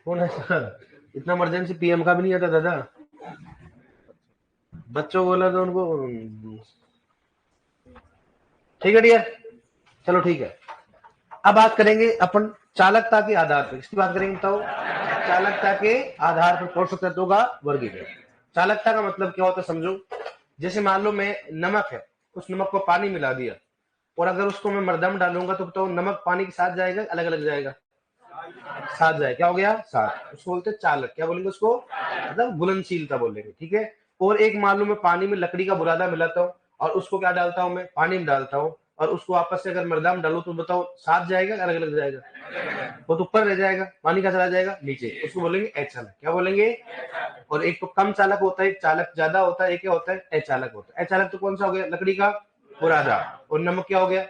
कौन है? इतना इमरजेंसी पीएम का भी नहीं आता दादा। बच्चों को बोला तो उनको ठीक है डियर, चलो ठीक है। अब बात करेंगे अपन चालकता के आधार पर। किसकी बात करेंगे बताओ? चालकता के आधार पर पोषक तत्वों का वर्गीकरण। चालकता का मतलब क्या होता है समझो। जैसे मान लो मैं नमक है, उस नमक को पानी मिला दिया, और अगर उसको मैं मर्दा में डालूंगा तो बताओ नमक पानी के साथ जाएगा, अलग अलग जाएगा? साथ जाएगा। क्या हो गया? साथ। उसको बोलते हैं चालक। क्या बोलेंगे उसको? मतलब घुलनशीलता बोलेंगे। ठीक है। और एक मान लो मैं पानी में लकड़ी का बुरादा मिलाता हूँ, और उसको क्या डालता हूँ मैं? पानी में डालता हूँ, और उसको आपस से अगर मर्दा में डालू तो बताओ साथ जाएगा, अलग अलग जाएगा? वो तो ऊपर रह जाएगा, पानी का चला जाएगा नीचे। उसको बोलेंगे अचालक। क्या बोलेंगे? और एक तो कम चालक होता है, एक चालक ज्यादा होता है, एक क्या होता है? अचालक होता है। अचालक तो कौन सा हो गया? लकड़ी का बुरादा। और नमक क्या हो गया?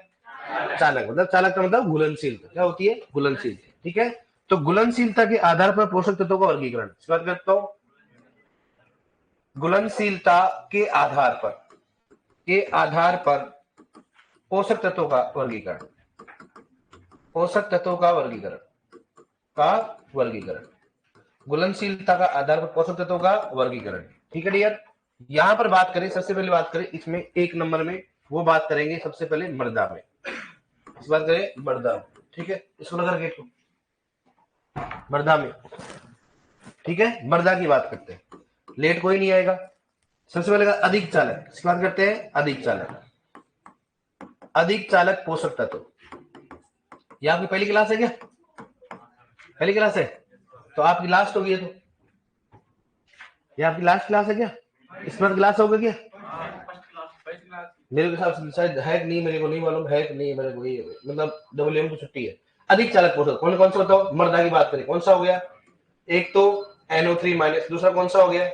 चालक। मतलब चालक का मतलब घुलनशीलता। क्या होती है? घुलनशील। ठीक है। तो घुलनशीलता के आधार पर पोषक तत्वों का वर्गीकरण इस बात करता हूं। घुलनशीलता के आधार पर, के आधार पर पोषक तत्वों का वर्गीकरण, पोषक तत्वों का वर्गीकरण, का वर्गीकरण। घुलनशीलता का आधार पर पोषक तत्वों का वर्गीकरण। ठीक है डियर। यहां पर बात करें, सबसे पहले बात करें इसमें एक नंबर में, वो बात करेंगे सबसे पहले मृदा में। इस बात करें मृदा। ठीक है। इसको लगा गेट को, मृदा में। ठीक है। मृदा की बात करते हैं, लेट कोई नहीं आएगा। सबसे पहले अधिक चालक। इसकी बात करते हैं अधिक चालक। अधिक चालक पोषक तत्व। ये आपकी पहली क्लास है क्या? पहली क्लास है तो आपकी लास्ट होगी। तो ये आपकी लास्ट क्लास है क्या? इस बार क्लास होगा क्या? मेरे हिसाब से शायद है कि नहीं, मेरे को नहीं मालूम है कि नहीं, मेरे को ये मतलब डब्ल्यूएम की छुट्टी है। अधिक चालक पोषक कौन कौन सा बताओ? मर्दा की बात करें, कौन सा हो गया? एक तो NO3 माइनस, दूसरा कौन सा हो गया?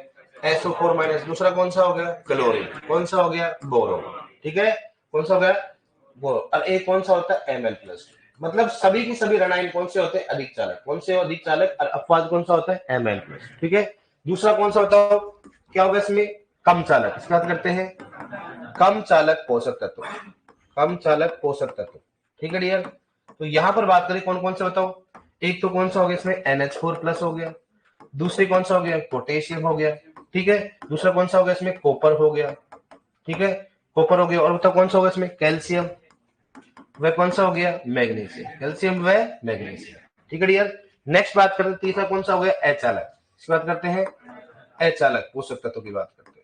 SO4 माइनस, दूसरा कौन सा हो गया? क्लोरीन, कौन सा हो गया? बोरो। ठीक है। कौन सा हो गया? बोरो। और एक कौन सा होता है? Ml plus. मतलब सभी की सभी रणयन कौन से होते हैं? अधिक चालक। कौन से अधिक चालक? और अपवाद कौन सा होता है? Ml plus. ठीक है। दूसरा कौन सा बताओ? क्या होगा इसमें? कम चालक। इसकी बात करते हैं कम चालक पोषक तत्व, कम चालक पोषक तत्व। ठीक है डियर। तो यहां पर बात करें कौन कौन से बताओ। एक तो कौन सा हो गया इसमें? NH4 प्लस हो गया। दूसरी कौन सा हो गया? पोटेशियम हो गया। ठीक है। दूसरा कौन सा हो गया इसमें? कॉपर हो गया। ठीक है। कॉपर हो गया। और बताओ कौन सा होगा इसमें? कैल्शियम। वह कौन सा हो गया? मैग्नीशियम। कैल्शियम व मैग्नीशियम। ठीक है डियर। नेक्स्ट बात करते हैं तीसरा कौन सा हो गया? अचालक। इसकी बात करते हैं अचालक पोषक तत्व की बात करते हैं।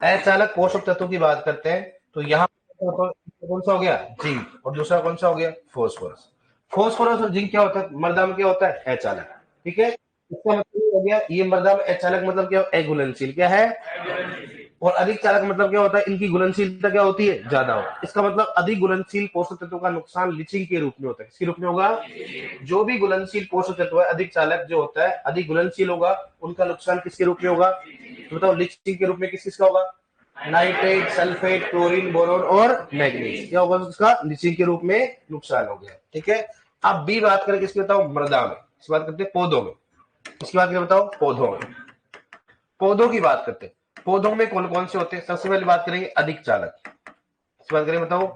अचालक पोषक तत्व की बात करते हैं तो यहाँ कौन सा हो गया? जिंक। और दूसरा कौन सा हो गया? फॉस्फोरस। फॉस्फोरस और जिंक क्या होता है? मृदा में क्या होता है? अचालक। ठीक है। इसका मतलब हो गया ये मृदा में अचालक मतलब क्या? अघुलनशील। क्या है? और अधिक चालक मतलब क्या होता है? इनकी घुलनशीलता क्या होती है? ज्यादा हो। इसका मतलब अधिक घुलनशील पोषक तत्वों का नुकसान लीचिंग के रूप में होता है। किसके रूप में होगा? जो भी घुलनशील पोषक तत्व है, अधिक चालक जो होता है, अधिक घुलनशील होगा, उनका नुकसान किसके रूप में होगा? तो बताओ लीचिंग के रूप में किस किसका होगा? नाइट्रेट, सल्फेट, क्लोरीन, बोरोन और मैग्नीज। क्या होगा उसका? लीचिंग के रूप में नुकसान हो गया। ठीक है। अब बी बात करें किसकी बताओ? मृदा में। इसकी बात करते हैं पौधों में। इसकी बात करें बताओ पौधों में। पौधों की बात करते हैं। पौधों में कौन कौन से होते हैं? सबसे पहले बात करेंगे अधिक चालक। इसकी बात करें बताओ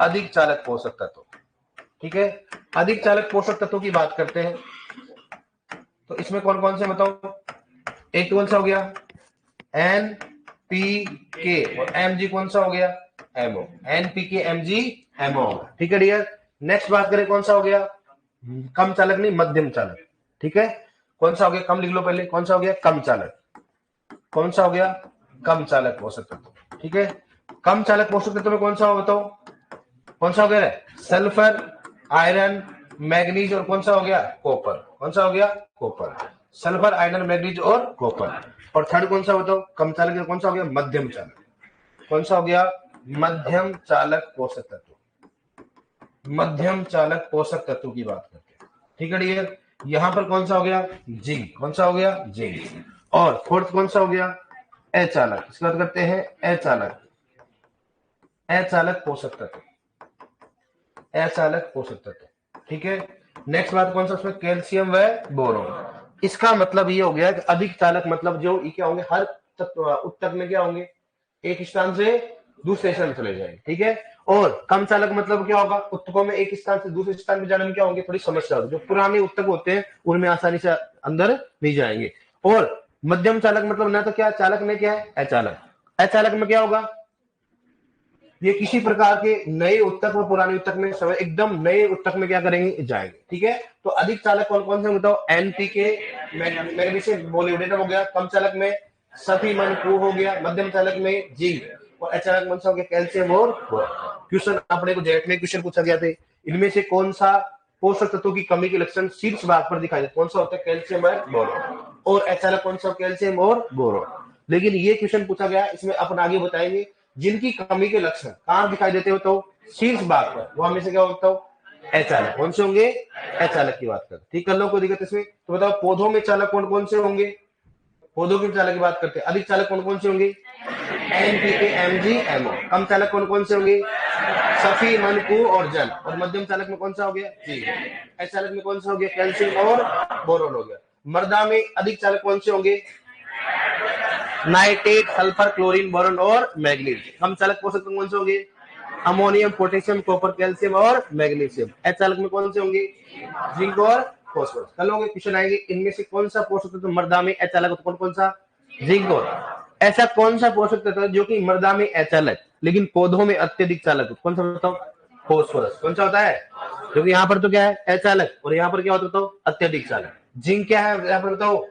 अधिक चालक पोषक तत्व। ठीक है। अधिक चालक पोषक तत्वों की बात करते हैं तो इसमें कौन कौन से बताओ? एक कौन सा हो गया? NPK। और Mg कौन सा हो गया? MO। NPK Mg MO। ठीक है डियर। नेक्स्ट बात करें कौन सा हो गया? कम चालक नहीं, मध्यम चालक। ठीक है। कौन सा हो गया? कम लिख लो पहले। कौन सा हो गया? कम चालक। कौन सा हो गया? कम चालक पोषक तत्व। ठीक है। कम चालक पोषक तत्व में कौन सा हो बताओ? कौन सा हो गया? सल्फर, आयरन, मैग्नीज और कौन सा हो गया? कॉपर। कौन सा हो गया? कॉपर। सल्फर, आयरन, मैग्नीज और कॉपर। और थर्ड कौन सा बताओ? कम चालक कौन सा हो गया? मध्यम चालक। कौन सा हो गया? मध्यम चालक पोषक तत्व। मध्यम चालक पोषक तत्व की बात करते हैं। ठीक है डियर। यहां पर कौन सा हो गया? जिंक। कौन सा हो गया? जिंक। और फोर्थ कौन सा हो गया? अचालक। इसकी बात करते हैं अचालक, अचालक पोषक तत्व, अचालक पोषक तत्व। ठीक है। नेक्स्ट बात कौन सा? उसमें कैल्शियम व बोरोन। इसका मतलब ये हो गया कि अधिक चालक मतलब जो ये क्या होंगे? हर तत्व उत्तक में क्या होंगे? एक स्थान से दूसरे स्थान में चले जाएंगे, ठीक है। और कम चालक मतलब क्या होगा, उत्तकों में एक स्थान से दूसरे स्थान पर जाने में क्या होंगे, थोड़ी समस्या होगी। जो पुराने उत्तक होते हैं उनमें आसानी से अंदर नहीं जाएंगे। और मध्यम चालक मतलब ना तो क्या चालक में क्या है, अचालक। अचालक में क्या होगा, ये किसी प्रकार के नए उत्तक और पुराने उत्तक में समय एकदम नए उत्तक में क्या करेंगे, जाएंगे, ठीक है। तो अधिक चालक कौन कौन से बताओ, एनपीके मैग्नीशियम मोलिब्डेनम हो गया, कम चालक में सफीमन को हो गया, मध्यम चालक में जिंक, और अचालक कौन सा हो गया, कैल्शियम और क्वेश्चन अपने को जेट में क्वेश्चन पूछा गया थे, इनमें से कौन सा पोषक तत्वों की कमी के लक्षण शीर्ष भाग पर दिखाई देते, कौन सा होता है, कैल्शियम और बोरोन। और अचालक कौन सा, कैल्शियम और बोरोन। लेकिन ये क्वेश्चन पूछा गया, इसमें अपन आगे बताएंगे जिनकी कमी के लक्षण कहां दिखाई देते हो, तो शीर्ष भाग पर, वो हमें से क्या होता हो, अचालक। कौन से होंगे, अचालक की बात करते, ठीक कर लो, कोई दिक्कत इसमें। तो बताओ पौधों में चालक कौन कौन से होंगे, पौधों के चालक की बात करते हैं, अधिक चालक कौन कौन से होंगे, एनपीके एमजी एमओ। कम चालक कौन कौन से होंगे, सफी मनकू और जल। और मध्यम चालक में कौन सा हो गया, जी। अचालक में कौन सा हो गया, कैल्शियम और बोरोन हो गया। मृदा में अधिक चालक कौन से होंगे, नाइट्रेट, सल्फर, क्लोरीन, बोरॉन और मैग्नीज। कम चालक पोषक कौन से होंगे, अमोनियम, पोटेशियम, कॉपर, कैल्शियम और मैग्नीशियम। अचालक में कौन से होंगे, जिंक और फॉस्फोरस। कल होंगे क्वेश्चन आएंगे, इनमें से कौन सा पोषक तत्व मृदा में अचालक, कौन कौन सा, जिंक और। ऐसा कौन सा पोषक तत्व जो कि मृदा में अचालक लेकिन पौधों में अत्यधिक चालक, कौन सा बताओ, फॉस्फोरस। कौन सा होता है, क्योंकि यहाँ पर तो क्या है, अचालक, और यहाँ पर क्या होता है, अत्यधिक चालक। जिंक क्या है, यहाँ पर बताओ,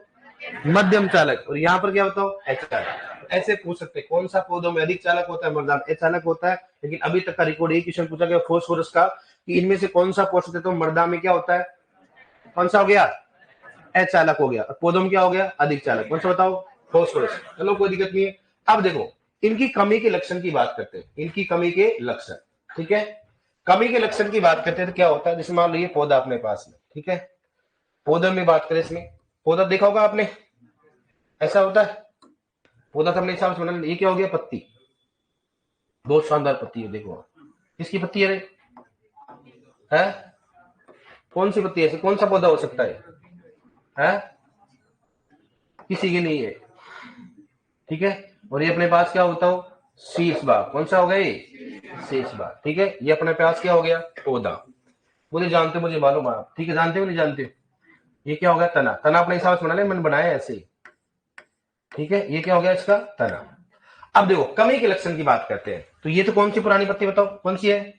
मध्यम चालक, और यहाँ पर क्या बताओ, अचालक। ऐसे पूछ सकते हैं कौन सा पौधों में अधिक चालक होता है, मृदा में अचालक होता है। लेकिन अभी तक का रिकॉर्ड एक क्वेश्चन पूछा गया फॉस्फोरस का, कि इनमें से कौन सा पोषक तत्व मृदा में क्या होता है, कौन सा हो गया, अचालक हो गया, और पौधों में क्या हो गया, अधिक चालक। कौन सा बताओ, फॉस्फोरस। चलो कोई दिक्कत नहीं है। अब देखो इनकी कमी के लक्षण की बात करते हैं, इनकी कमी के लक्षण, ठीक है। कमी के लक्षण की बात करते हैं तो क्या होता है, जैसे मान लो ये पौधा अपने पास में, ठीक है। पौधे में बात करें, इसमें पौधा देखा होगा आपने, ऐसा होता है पौधा तो अपने हिसाब से बना। ये क्या हो गया, पत्ती, बहुत शानदार पत्ती है, देखो किसकी पत्ती है, है? कौन सी पत्ती है, कौन सा पौधा हो सकता है? किसी की नहीं है, ठीक है। और ये अपने पास क्या होता हो, शीर्ष भाग। कौन सा हो गया, शीर्ष भाग, ठीक है। ये अपने पास क्या हो गया, पौधा। मुझे जानते, मुझे मालूम है, ठीक है, जानते हो नहीं जानते। ये क्या हो गया, तना। तना अपने हिसाब से बना ले, मैंने बनाया ऐसे ही, ठीक है। ये क्या हो गया, इसका तना। अब देखो कमी के लक्षण की बात करते हैं, तो ये तो कौन सी पुरानी पत्ती बताओ, कौन सी है,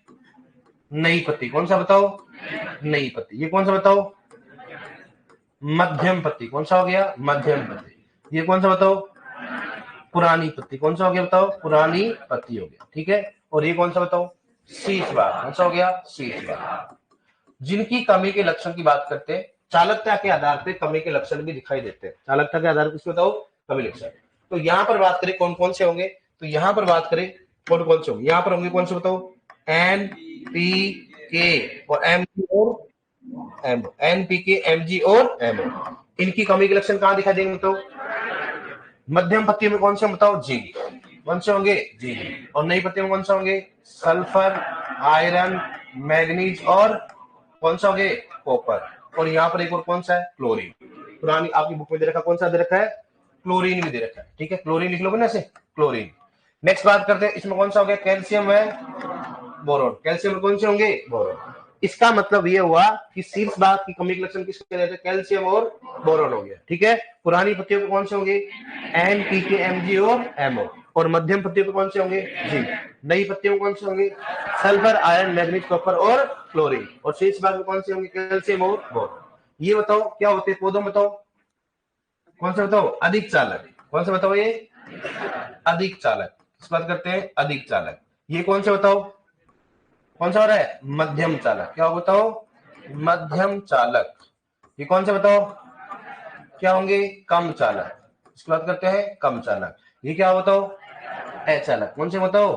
नई पत्ती। कौन सा बताओ, नई पत्ती। ये कौन सा बताओ, मध्यम पत्ती। कौन सा हो गया, मध्यम पत्ती। ये कौन सा बताओ, पुरानी पत्ती। कौन सा हो गया बताओ, पुरानी पत्ती हो गया, ठीक है। और ये कौन सा बताओ, शीर्ष भाग। कौन सा हो गया, शीर्ष भाग। जिनकी कमी के लक्षण की बात करते हैं, चालकता के आधार पर कमी के लक्षण भी दिखाई देते हैं। चालकता के आधार पर बताओ, कमी लक्षण। तो यहां पर बात करें कौन कौन से होंगे, तो यहां पर बात करें कौन कौन से होंगे, यहां पर होंगे कौन से बताओ, एन पी के और एम और एम, एन पी के एम जी और एम। इनकी कमी के लक्षण कहां दिखाई देंगे बताओ, मध्यम पत्तियों में कौन से बताओ, जिंक। कौन से होंगे, जिंक। और नई पत्तियों में कौन सा होंगे, सल्फर, आयरन, मैग्नीज और कौन सा होंगे, कॉपर। और यहाँ पर एक और कौन सा है, क्लोरीन। पुरानी आपकी बुक में दे रखा, कौन सा दे रखा है, क्लोरीन भी दे रखा है, ठीक है। क्लोरीन लिख लोगे ना ऐसे, क्लोरीन। नेक्स्ट बात करते हैं, इसमें कौन सा हो गया, कैल्शियम है, बोरोन। कैल्शियम में कौन से होंगे, बोरोन। इसका मतलब ये हुआ कि शीर्ष भाग की कमी के लक्षण किसके रहते हैं, कैल्शियम और बोरोन हो गया, ठीक है। पुरानी पत्तियों को कौन से होंगे, एन पी के एम जी और एमओ। और मध्यम पत्तियों को कौन से होंगे, जिंक। नई पत्तियों में कौन से होंगे, सल्फर, आयरन, मैग्नीज, कॉपर और क्लोरीन। और शेष भाग में कौन से होंगे, कैल्शियम और बोरोन। ये बताओ क्या होते हैं पौधों, बताओ कौन सा बताओ, अधिक चालक। कौन सा बताओ, ये अधिक चालक। इस बात करते हैं, अधिक चालक। ये कौन से बताओ, कौन सा हो रहा है, मध्यम चालक। क्या हो बताओ, मध्यम चालक। ये कौन सा बताओ, क्या होंगे, कम चालक। इसकी बात करते हैं, कम चालक। ये क्या बताओ, अचालक। कौन से बताओ,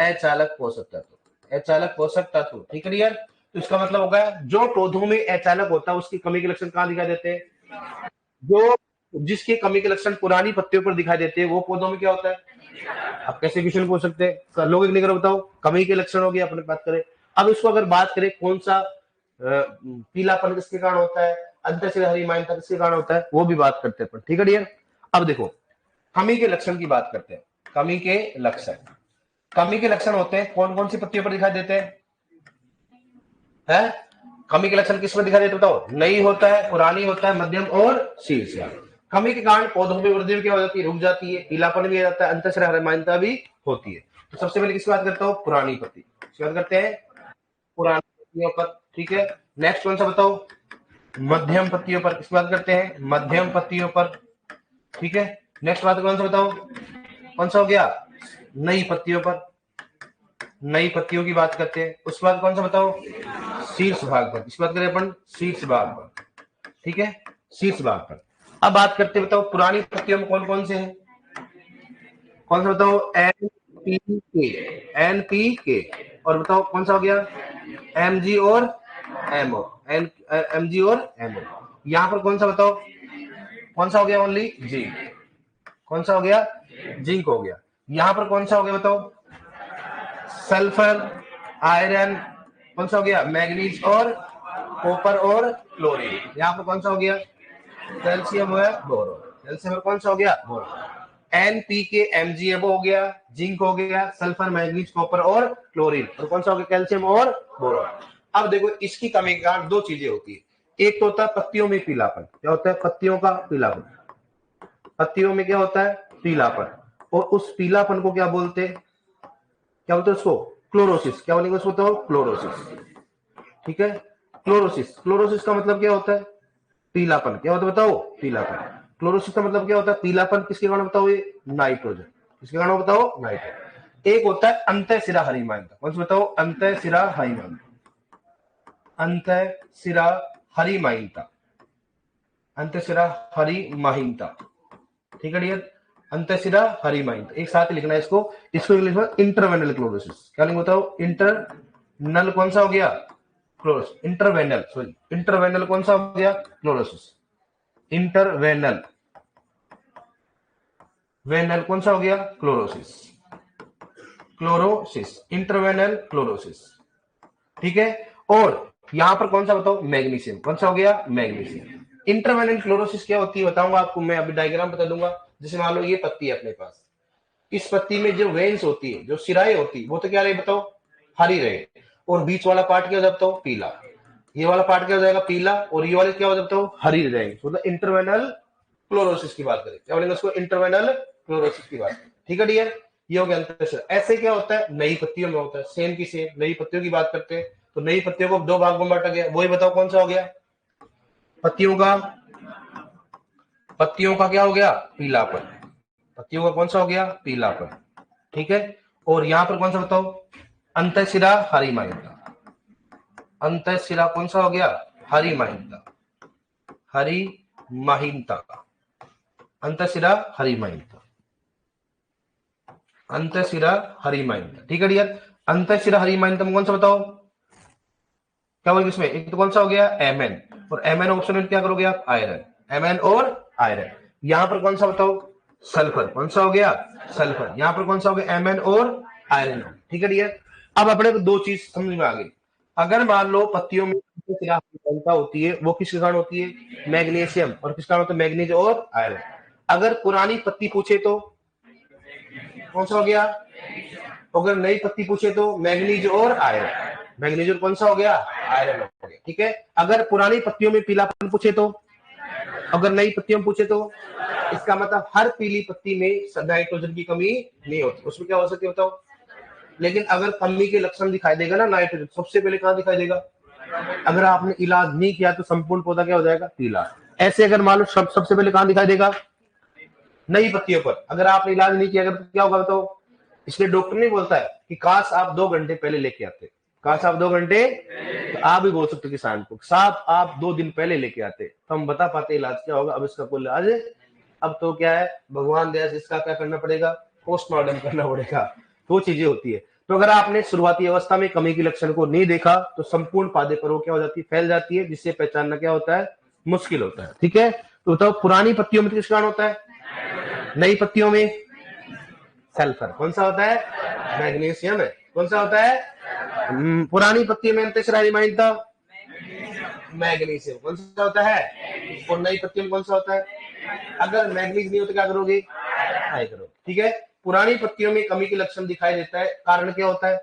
अचालक पोषक तत्व, अचालक पोषक तत्व, ठीक है यार। तो इसका मतलब होगा जो पौधों में अचालक होता है उसकी कमी के लक्षण कहां दिखाई देते हैं, जो जिसके कमी के लक्षण पुरानी पत्तियों पर दिखाई देते हैं वो पौधों में क्या होता है। आप कैसे क्वेश्चन पूछ सकते हैं, कर लोगे नहीं, करो बताओ। कमी के लक्षण हो गया, अपने बात करें। अब इसको अगर बात करें कौन सा पीलापन किसके कारण होता है, अंतर से हरी माइनता किसके कारण होता है, वो भी बात करते हैं, ठीक है डियर। अब देखो कमी के लक्षण की बात करते हैं, कमी के लक्षण। कमी के लक्षण होते हैं कौन कौन सी पत्तियों पर दिखाई देते हैं? कमी के लक्षण किस में दिखाई देते बताओ? नई होता है, पुरानी होता है, मध्यम और शीर्ष। कमी के कारण पौधों में वृद्धि क्या हो जाती है? रुक जाती है, पीलापन भी आ जाता है, अंतःशिरा हरिमानता भी होती है। तो सबसे पहले किसकी बात करता हूँ? पुरानी पत्ती। किसकी बात करते हैं? पुरानी पत्तियों पर। ठीक है, नेक्स्ट कौन सा बताओ? मध्यम पत्तियों पर। किसकी बात करते हैं? मध्यम पत्तियों पर। ठीक है, नेक्स्ट बात कौन सा बताओ? कौन सा हो गया? नई पत्तियों पर। नई पत्तियों की बात करते हैं। उसके बाद कौन सा बताओ? शीर्ष भाग पर। किसकी बात करें अपन? शीर्ष भाग पर। ठीक है, शीर्ष भाग पर। अब बात करते बताओ पुरानी पत्तियों में कौन कौन से हैं? कौन सा बताओ? NPK। NPK। और बताओ कौन सा हो गया? Mg और MO। Mg और MO। यहां पर कौन सा बताओ? कौन सा हो गया? Only zinc. कौन सा हो गया? जिंक हो गया। यहां पर कौन सा हो गया बताओ? Sulphur, iron. कौन सा हो गया? मैग्नीज और कॉपर और क्लोरीन। यहां पर कौन सा हो गया? कैल्शियम है, बोरोन। कैल्शियम और कौन सा हो गया? बोरोन। NPK MgMo हो गया, जिंक हो गया, सल्फर, मैग्नीज, कॉपर और क्लोरीन। और कौन सा हो गया? कैल्शियम और बोरोन। अब देखो इसकी कमी के कारण दो चीजें होती है। एक तो होता है पत्तियों में पीलापन। क्या होता है? पत्तियों का पीलापन। पत्तियों में क्या होता है? पीलापन। और उस पीलापन को क्या बोलते हैं? क्या बोलते हैं उसको? क्लोरोसिस। क्या बोलेंगे उसको? तो क्लोरोसिस। ठीक है, क्लोरोसिस। क्लोरोसिस का मतलब क्या होता है? पीलापन। क्या होता है बताओ? पीलापन। क्लोरोसिस का मतलब क्या होता है? पीलापन किसके कारण बताओ? ये नाइट्रोजन। किसके कारण बताओ? नाइट्रोजन। एक होता है अंतःशिरा हरिमानता। कौन सा बताओ? अंतःशिरा हरिमानता। अंतःशिरा हरिमानता। अंतःशिरा हरिमानता। ठीक है डियर, अंतःशिरा हरिमानता। एक साथ लिखना है इसको। इसको इंग्लिश में इंटरवेनल क्लोरोसिस। क्या लिखा बताओ? इंटरनल कौन सा हो गया? क्लोरोसिस। इंटरवेनल, सॉरी, इंटरवेनल कौन सा हो गया? क्लोरोसिस। इंटरवेनल, वेनल कौन सा हो गया? क्लोरोसिस। Chlorosis, interveinal chlorosis. ठीक है, और यहां पर कौन सा बताओ? मैग्नीशियम। कौन सा हो गया? मैग्नीशियम। इंटरवेनल क्लोरोसिस क्या होती है बताऊंगा आपको मैं, अभी डायग्राम बता दूंगा। जैसे मान लो ये पत्ती है अपने पास, इस पत्ती में जो वेन्स होती है, जो सिराएं होती है, वो तो क्या रहे बताओ? हरी रहे। और बीच वाला पार्ट क्या हो जाता हो? पीला। ये वाला पार्ट क्या हो जाएगा? पीला। और ये वाले क्या हो जाता हो? हरी रह जाएंगे। मतलब इंटरवेनल क्लोरोसिस की बात करें, क्या बोलेंगे उसको? इंटरवेनल क्लोरोसिस की बात। ठीक है डियर, ये हो गया अंतःशिरा। ऐसे क्या होता है? नई पत्तियों में होता है सेम की सेम। नई पत्तियों की बात करते हैं तो नई पत्तियों को दो भाग में बांटा गया। वही बताओ कौन सा हो गया? पत्तियों का, पत्तियों का क्या हो गया? पीलापन। पत्तियों का कौन सा हो गया? पीलापन। ठीक है, और यहां पर कौन सा बताओ? अंतःशिरा हरिमानता। अंतःशिरा कौन सा हो गया? हरिमानता। हरिमानता। अंतःशिरा हरिमानता। अंतःशिरा हरिमानता। ठीक है डियर, अंतःशिरा हरिमानता में कौन सा बताओ? क्या बोलेंगे इसमें? एक तो कौन सा हो गया? Mn। और Mn ऑप्शन में क्या करोगे आप? आयरन। Mn और आयरन। यहां पर कौन सा बताओ? सल्फर। कौन सा हो गया? सल्फर। यहां पर कौन सा हो गया? Mn और आयरन। ठीक है डियर, अब अपने को दो चीज समझ में आ गई। अगर मान लो पत्तियों में क्षमता होती है, वो किसके कारण होती है? मैग्नीशियम। और किसका कारण होता है? मैग्नीज और आयरन। अगर पुरानी पत्ती पूछे तो कौन सा हो गया? अगर नई पत्ती पूछे तो मैग्नीज और आयरन। मैग्नीज और कौन सा हो गया? आयरन हो गया। ठीक है, अगर पुरानी पत्तियों में पीलापन पूछे तो, अगर नई पत्तियों में पूछे तो, इसका मतलब हर पीली पत्ती में नाइट्रोजन की कमी नहीं होती। उसमें क्या हो सकती है बताओ? लेकिन अगर कमी के लक्षण दिखाई देगा ना नाइट्रोजन, सबसे पहले कहां दिखाई देगा? अगर आपने इलाज नहीं किया तो संपूर्ण पौधा क्या हो जाएगा? पीला। ऐसे अगर मान लो सबसे पहले कहां दिखाई देगा? नई पत्तियों पर। अगर आपने इलाज नहीं किया तो क्या होगा बताओ? इसलिए डॉक्टर नहीं बोलता है कि काश आप 2 घंटे पहले लेके आते, काश आप 2 घंटे, तो आप भी बोल सकते किसान को, साहब आप 2 दिन पहले लेके आते तो हम बता पाते इलाज क्या होगा। अब इसका कोई इलाज, अब तो क्या है, भगवान दया से इसका क्या करना पड़ेगा? पोस्टमार्टम करना पड़ेगा। दो चीजें होती है। तो अगर आपने शुरुआती अवस्था में कमी के लक्षण को नहीं देखा तो संपूर्ण पौधे पर वो क्या हो जाती है? फैल जाती है, जिससे पहचानना क्या होता है? मुश्किल होता है। ठीक है, तो बताओ पुरानी पत्तियों में किस कारण होता है? नई पत्तियों में सल्फर। कौन सा होता है? मैग्नीशियम है। कौन सा होता है? पुरानी पत्तियों में अंतःशिरा हरिमानता, मैग्नीशियम। कौन सा होता है? और नई पत्तियों में कौन सा होता है? अगर मैग्नीज नहीं हो तो क्या करोगे? ट्राई करो। ठीक है, पुरानी पत्तियों में कमी के लक्षण दिखाई देता है, कारण क्या होता है?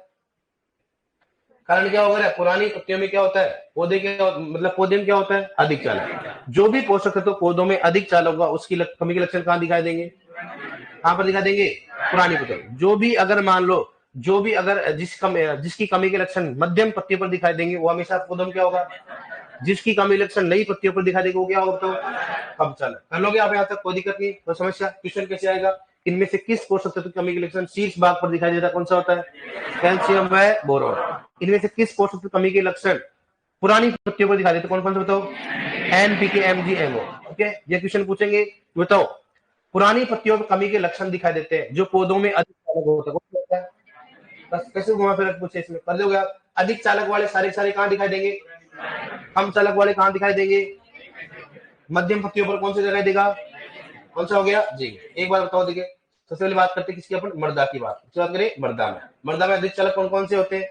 कारण क्या होगा? पुरानी पत्तियों में क्या होता है? पौधे के मतलब पौधे में क्या होता है? अधिक चालक। जो भी पोषक तत्व पौधों में अधिक चालक होगा उसकी कमी के लक्षण कहाँ दिखाई देंगे? कहां पर दिखा देंगे? पुरानी पत्तियों। जो भी अगर मान लो जो भी अगर जिसकी कमी के लक्षण मध्यम पत्तियों पर दिखाई देंगे वो हमेशा पौधों में क्या होगा? जिसकी कमी लक्षण नई पत्तियों पर दिखाई देगा वो क्या होगा? तो कम चालक। कर लोगे आप यहाँ तक, कोई दिक्कत नहीं। तो समस्या क्वेश्चन कैसे आएगा? इनमें से किस पोषक तत्व की कमी के लक्षण शीर्ष भाग पर दिखाई देता है? कौन सा होता है? कैल्शियम व बोरोन। इनमें से किस पोषक तत्व की कमी के लक्षण पुरानी पत्तियों पर दिखाई देते? कौन कौन से बताओ? एनपीके, एमजीएमओ। ओके, ये क्वेश्चन पूछेंगे। बताओ, पुरानी पत्तियों पर कमी के लक्षण दिखाई देते हैं जो पौधों में अधिक चालक होता है। बस कैसे घुमा फिर पूछे इसमें, कर दोगे आप। अधिक चालक वाले सारे सारे कहां दिखाई देंगे? कम चालक वाले कहां दिखाई देंगे? मध्यम पत्तियों पर कौन सी जगह देगा? कौन सा हो गया जी? एक बार बताओ। देखिए, सबसे पहले बात करते हैं किसकी? अपन मृदा की बात करें। मृदा में अधिक चालक कौन कौन से होते हैं?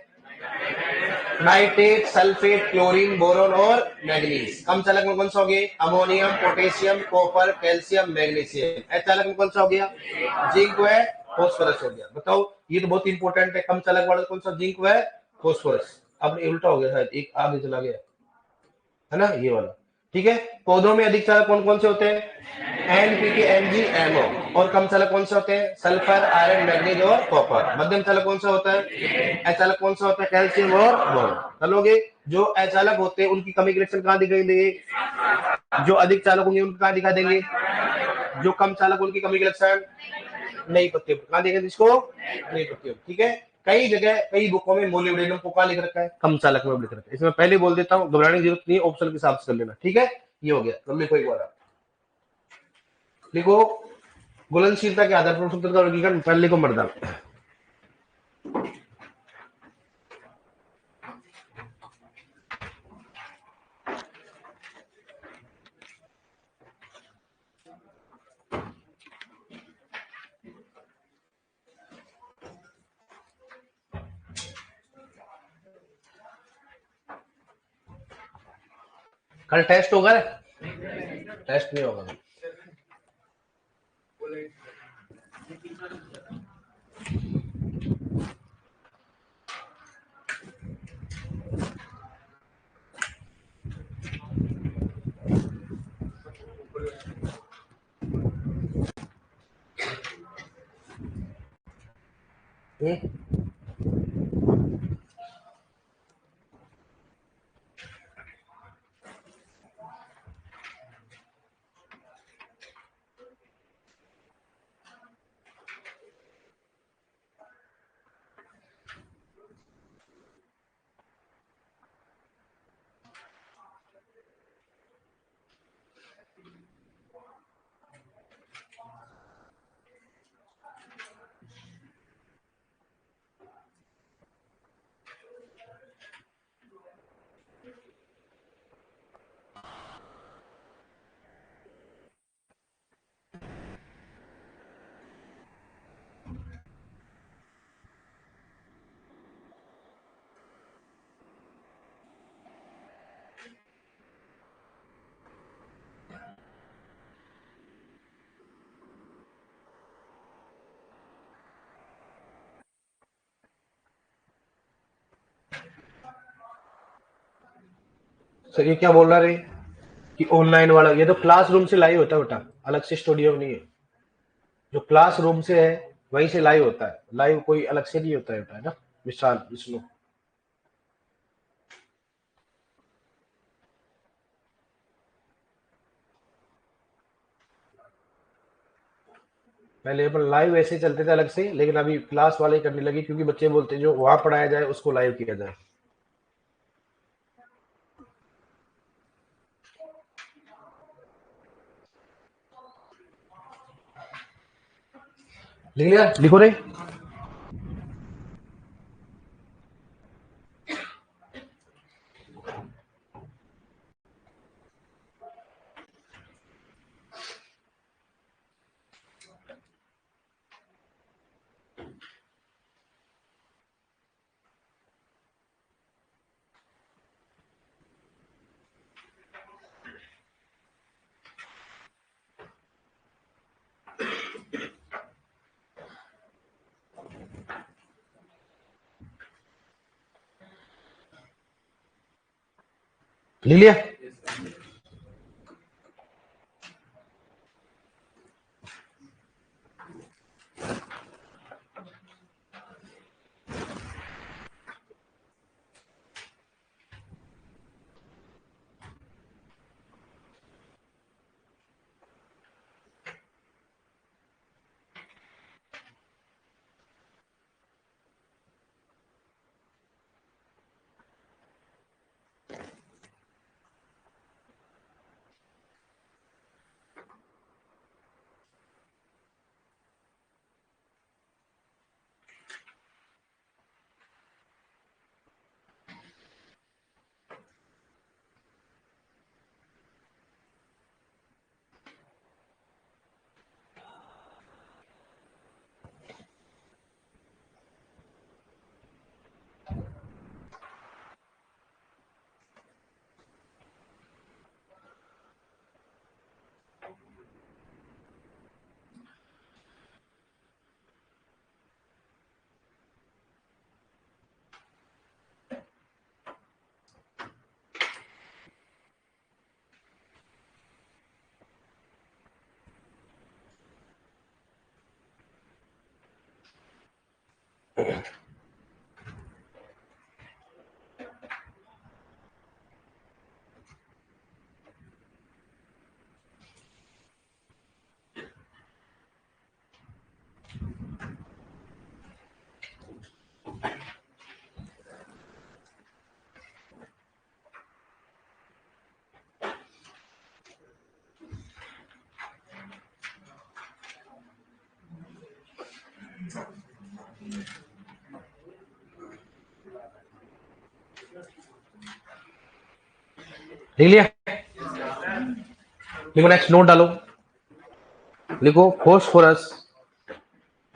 नाइट्रेट, सल्फेट, क्लोरीन, बोरोन और मैग्नीज। कम चालक में कौन सा हो गया? Ammonium, potassium, copper, calcium, magnesium. H चालक में कौन सा हो गया? जिंक व फॉस्फोरस हो गया। बताओ, ये तो बहुत इंपॉर्टेंट है। कम चालक वाला कौन सा? जिंक व फॉस्फोरस। अब उल्टा हो गया शायद, एक आगे चला गया है ना, ये वाला। ठीक है। पौधों में अधिक चालक कौन कौन से होते हैं? एनपीके, एमजीएमओ। और कम चालक कौन से होते हैं? सल्फर, आयरन, मैग्नीज और कॉपर। मध्यम चालक कौन सा होता है? अचालक कौन सा होता है? कैल्शियम और बोरोन। चलोगे, जो अचालक होते हैं उनकी कमी के लक्षण कहां दिखाई देंगे? जो अधिक चालक होंगे उनको कहां दिखा देंगे? जो कम चालक उनकी कमी के लक्षण नई पत्तियों कहां देंगे? इसको नई पत्तियों। ठीक है। कई जगह कई बुकों में मोलिब्डेनम को कहां लिख रखा है? कम चालक में लिख रखा है। इसमें पहले बोल देता हूं, घबराने की जरूरत नहीं, ऑप्शन के हिसाब से कर लेना। ठीक है, ये हो गया। तो लिखो एक बार, लिखो घुलनशीलता के आधार पर सूत्र का वर्गीकरण। पहले लिखो मृदा। कल टेस्ट होगा ना? टेस्ट नहीं होगा। सर ये क्या बोल रहा है कि ऑनलाइन वाला? ये तो क्लासरूम से लाइव होता है बेटा, अलग से स्टूडियो नहीं है। जो क्लासरूम से है वहीं से लाइव होता है। लाइव कोई अलग से नहीं होता है बेटा, है ना विशाल, विष्णु? पहले पर लाइव ऐसे चलते थे अलग से, लेकिन अभी क्लास वाले करने लगे क्योंकि बच्चे बोलते हैं जो वहां पढ़ाया जाए उसको लाइव किया जाए। लिख लिया? लिखो रे। लिख लिया? लिख लिया? लिखो नेक्स्ट, नोट डालो, लिखो फोस्फोरस,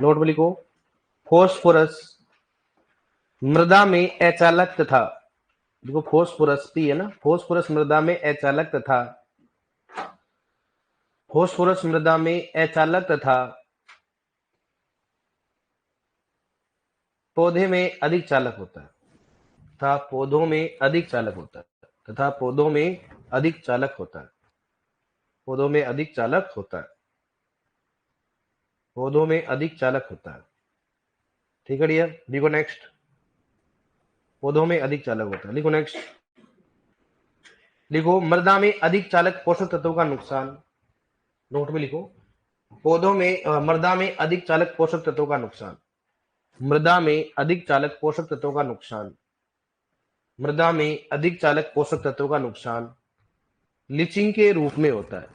नोट में लिखो फोस्फोरस मृदा में अचालक तथा, देखो फोस्फोरस पी है ना, फोस्फोरस मृदा में अचालक तथा, फोस्फोरस मृदा में अचालक तथा पौधे में अधिक चालक होता है, तथा पौधों में अधिक चालक होता है, तथा पौधों में अधिक चालक होता है, पौधों में अधिक चालक होता है, पौधों में अधिक चालक होता है। ठीक है डियर, लिखो नेक्स्ट, पौधों में अधिक चालक होता है। लिखो नेक्स्ट, लिखो मृदा में अधिक चालक पोषक तत्वों का नुकसान, नोट में लिखो पौधों में मृदा में अधिक चालक पोषक तत्वों का नुकसान, मृदा में अधिक चालक पोषक तत्वों का नुकसान, मृदा में अधिक चालक पोषक तत्वों का नुकसान लीचिंग के रूप में होता है।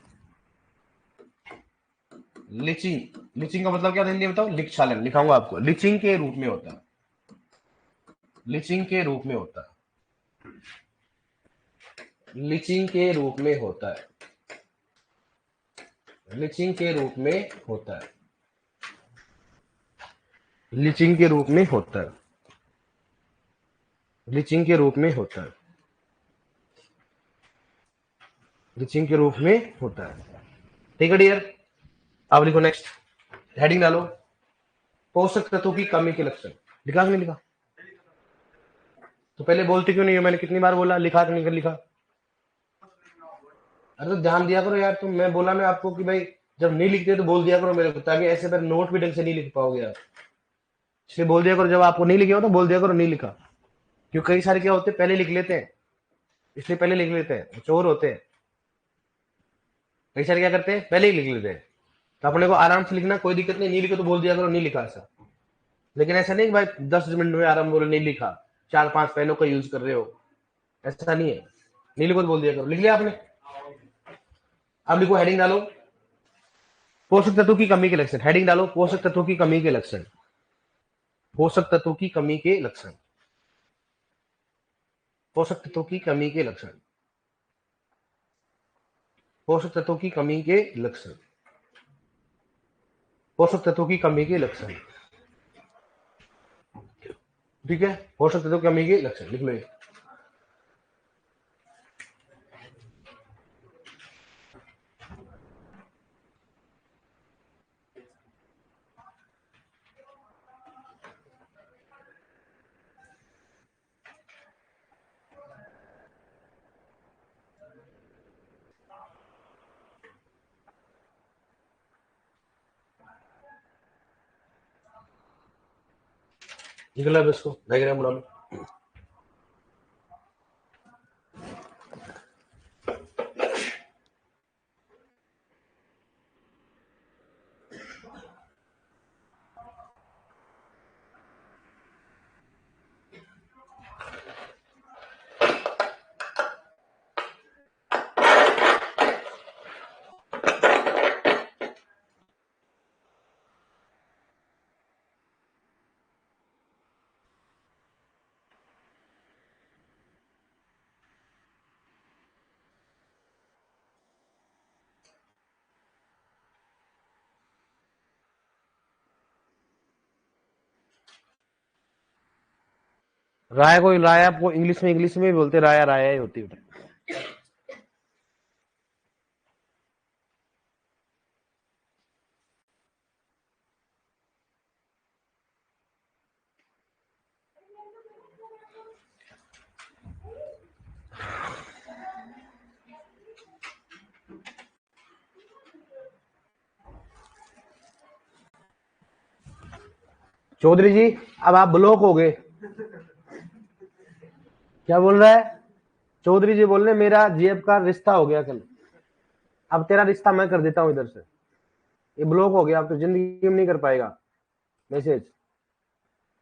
लीचिंग, लीचिंग का मतलब क्या हिंदी में बताओ? लिक्षालन, लिखाऊंगा आपको, लीचिंग के रूप में होता है, लीचिंग के रूप में होता है, लीचिंग के रूप में होता है, लीचिंग के रूप में होता है, लीचिंग के रूप में होता है, लीचिंग के रूप में होता है, लीचिंग के रूप में होता है। ठीक है डियर, अब लिखो नेक्स्ट, हेडिंग डालो, पोषक तत्वों की कमी के लक्षण। लिखा कि नहीं लिखा? तो पहले बोलते क्यों नहीं हो? मैंने कितनी बार बोला, लिखा कि नहीं लिखा? अरे तो ध्यान दिया करो यार तुम, मैं बोला ना आपको कि भाई जब नहीं लिखते तो बोल दिया करो मेरे को, ताकि ऐसे फिर नोट भी ढंग से नहीं लिख पाओगे आप। इसलिए बोल दिया करो, जब आपको नहीं लिखे हो तो बोल दिया करो नहीं लिखा। क्यों, कई सारे क्या होते हैं पहले लिख लेते हैं, इसलिए पहले लिख लेते हैं, चोर होते हैं। कई सारे क्या करते हैं, पहले ही लिख लेते हैं। तो अपने को आराम से लिखना, कोई दिक्कत नहीं, नहीं लिखे तो बोल दिया करो नहीं लिखा ऐसा। लेकिन ऐसा नहीं कि भाई 10 मिनट में आराम बोलो नहीं लिखा, 4-5 पेनों का यूज कर रहे हो, ऐसा नहीं है। नहीं लिखो तो बोल दिया करो। लिख लिया आपने? अब लिखो, हेडिंग डालो, पोषक तत्वों की कमी के लक्षण। हेडिंग डालो, पोषक तत्वों की कमी के लक्षण, पोषक तत्वों की कमी के लक्षण, पोषक तत्वों की कमी के लक्षण, पोषक तत्वों की कमी के लक्षण, पोषक तत्वों की कमी के लक्षण। ठीक है, पोषक तत्वों की कमी के लक्षण लिख लो ये। निकला अब इसको डायग्राम बना लो। राय को राय आपको इंग्लिश में भी बोलते, राया राया ही होती है। चौधरी जी अब आप ब्लॉक हो गए। क्या बोल रहा है चौधरी जी? बोल रहे मेरा जेब का रिश्ता हो गया कल, अब तेरा रिश्ता मैं कर देता हूँ इधर से। ये ब्लॉक हो गया, अब तो जिंदगी में नहीं कर पाएगा मैसेज।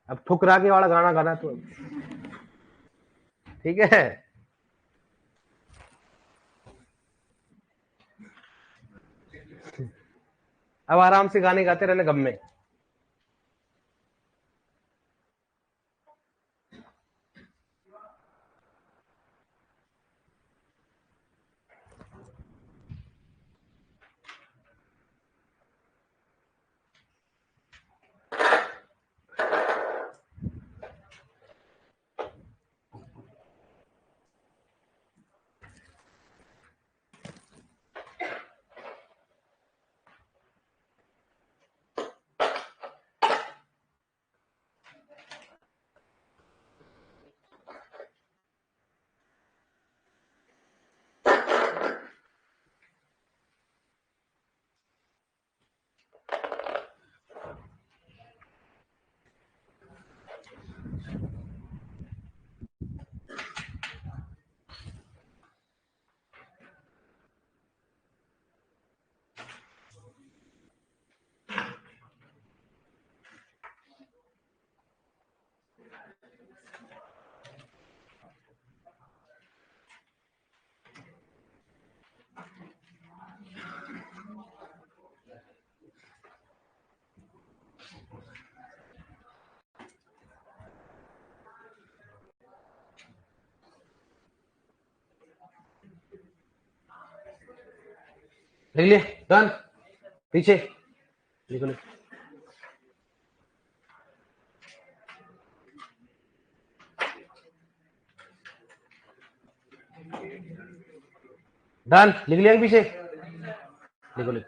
अब ठुकरा के वाला गाना गाना तो ठीक है। अब आराम से गाने गाते रहने गम में। लिख लिए डन। पीछे लिखो लिख। डन लिख लिया कि पीछे लिखो लिख।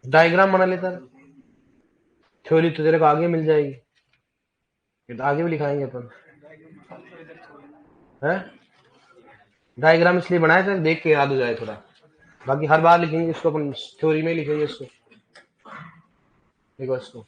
डायग्राम बना लेता, थ्योरी तो तेरे को आगे मिल जाएगी, ये तो आगे भी लिखाएंगे अपन है। डायग्राम इसलिए बनाया था देख के याद हो जाए थोड़ा, बाकी हर बार लिखेंगे इसको अपन, थ्योरी में लिखेंगे इसको। देखो इसको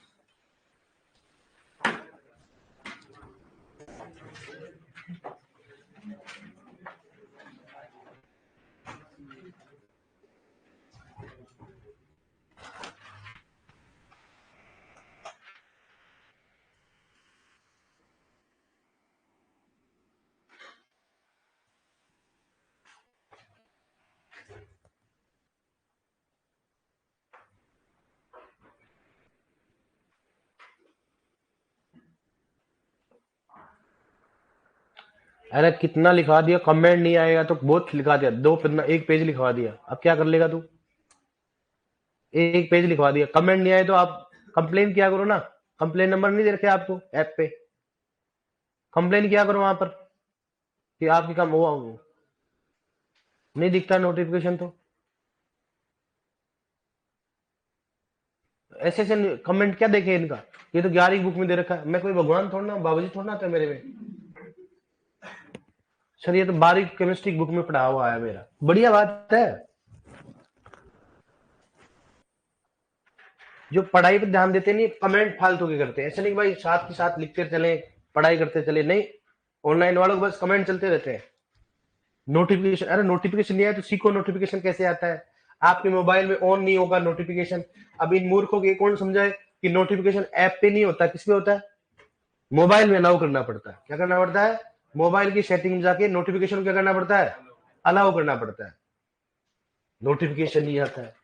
अरे कितना लिखा दिया, कमेंट नहीं आएगा तो बहुत लिखा दिया, दो पन्ना एक पेज लिखवा दिया, अब क्या कर लेगा तू? एक पेज लिखवा दिया, कमेंट नहीं आए तो आप कंप्लेन किया करो ना। कंप्लेन नंबर नहीं दे रखे आपको ऐप पे, कंप्लेन किया करो वहां पर कि आपकी काम वो नहीं दिखता नोटिफिकेशन। तो ऐसे ऐसे कमेंट क्या देखे इनका, ये तो 11 बुक में दे रखा है, मैं कोई भगवान थोड़ा ना, बाबा जी थोड़ा ना था मेरे में। सर ये तो 12 केमिस्ट्री बुक में पढ़ा हुआ है मेरा, बढ़िया बात है। जो पढ़ाई पे ध्यान देते नहीं, कमेंट फालतू के करते हैं। ऐसे नहीं कि भाई साथ के साथ लिखते चले, पढ़ाई करते चले, नहीं। ऑनलाइन वालों को बस कमेंट चलते रहते हैं। नोटिफिकेशन, अरे नोटिफिकेशन नहीं आया तो सीखो नोटिफिकेशन कैसे आता है। आपके मोबाइल में ऑन नहीं होगा नोटिफिकेशन। अब इन मूर्खों को कौन समझाए कि नोटिफिकेशन ऐप पे नहीं होता, किस पे होता है? मोबाइल में अलाउ करना पड़ता है। क्या करना पड़ता है? मोबाइल की सेटिंग में जाके नोटिफिकेशन क्या करना पड़ता है? अलाउ करना पड़ता है। नोटिफिकेशन नहीं आता है।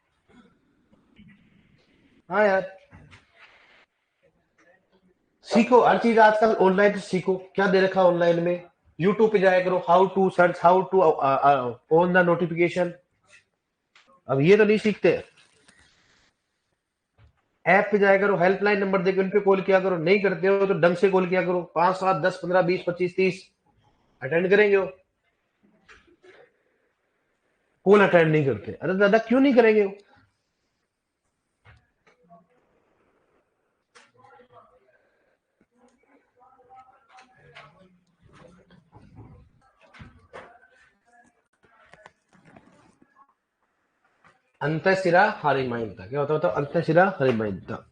हाँ यार, सीखो हर चीज आजकल ऑनलाइन से सीखो। क्या दे रखा ऑनलाइन में? यूट्यूब पे जाया करो, how to search, how to on the notification. अब ये तो नहीं सीखते। ऐप पे जाया करो, हेल्पलाइन नंबर देके उन पे कॉल किया करो। नहीं करते हो तो ढंग से कॉल किया करो। 5 7 10 15 20 25 30 अटेंड करेंगे हो। कॉल अटेंड नहीं करते, अरे दादा क्यों नहीं करेंगे हो? अंतःशिरा हरिमाइंता क्या होता है? अंतःशिरा हरिमाइंता।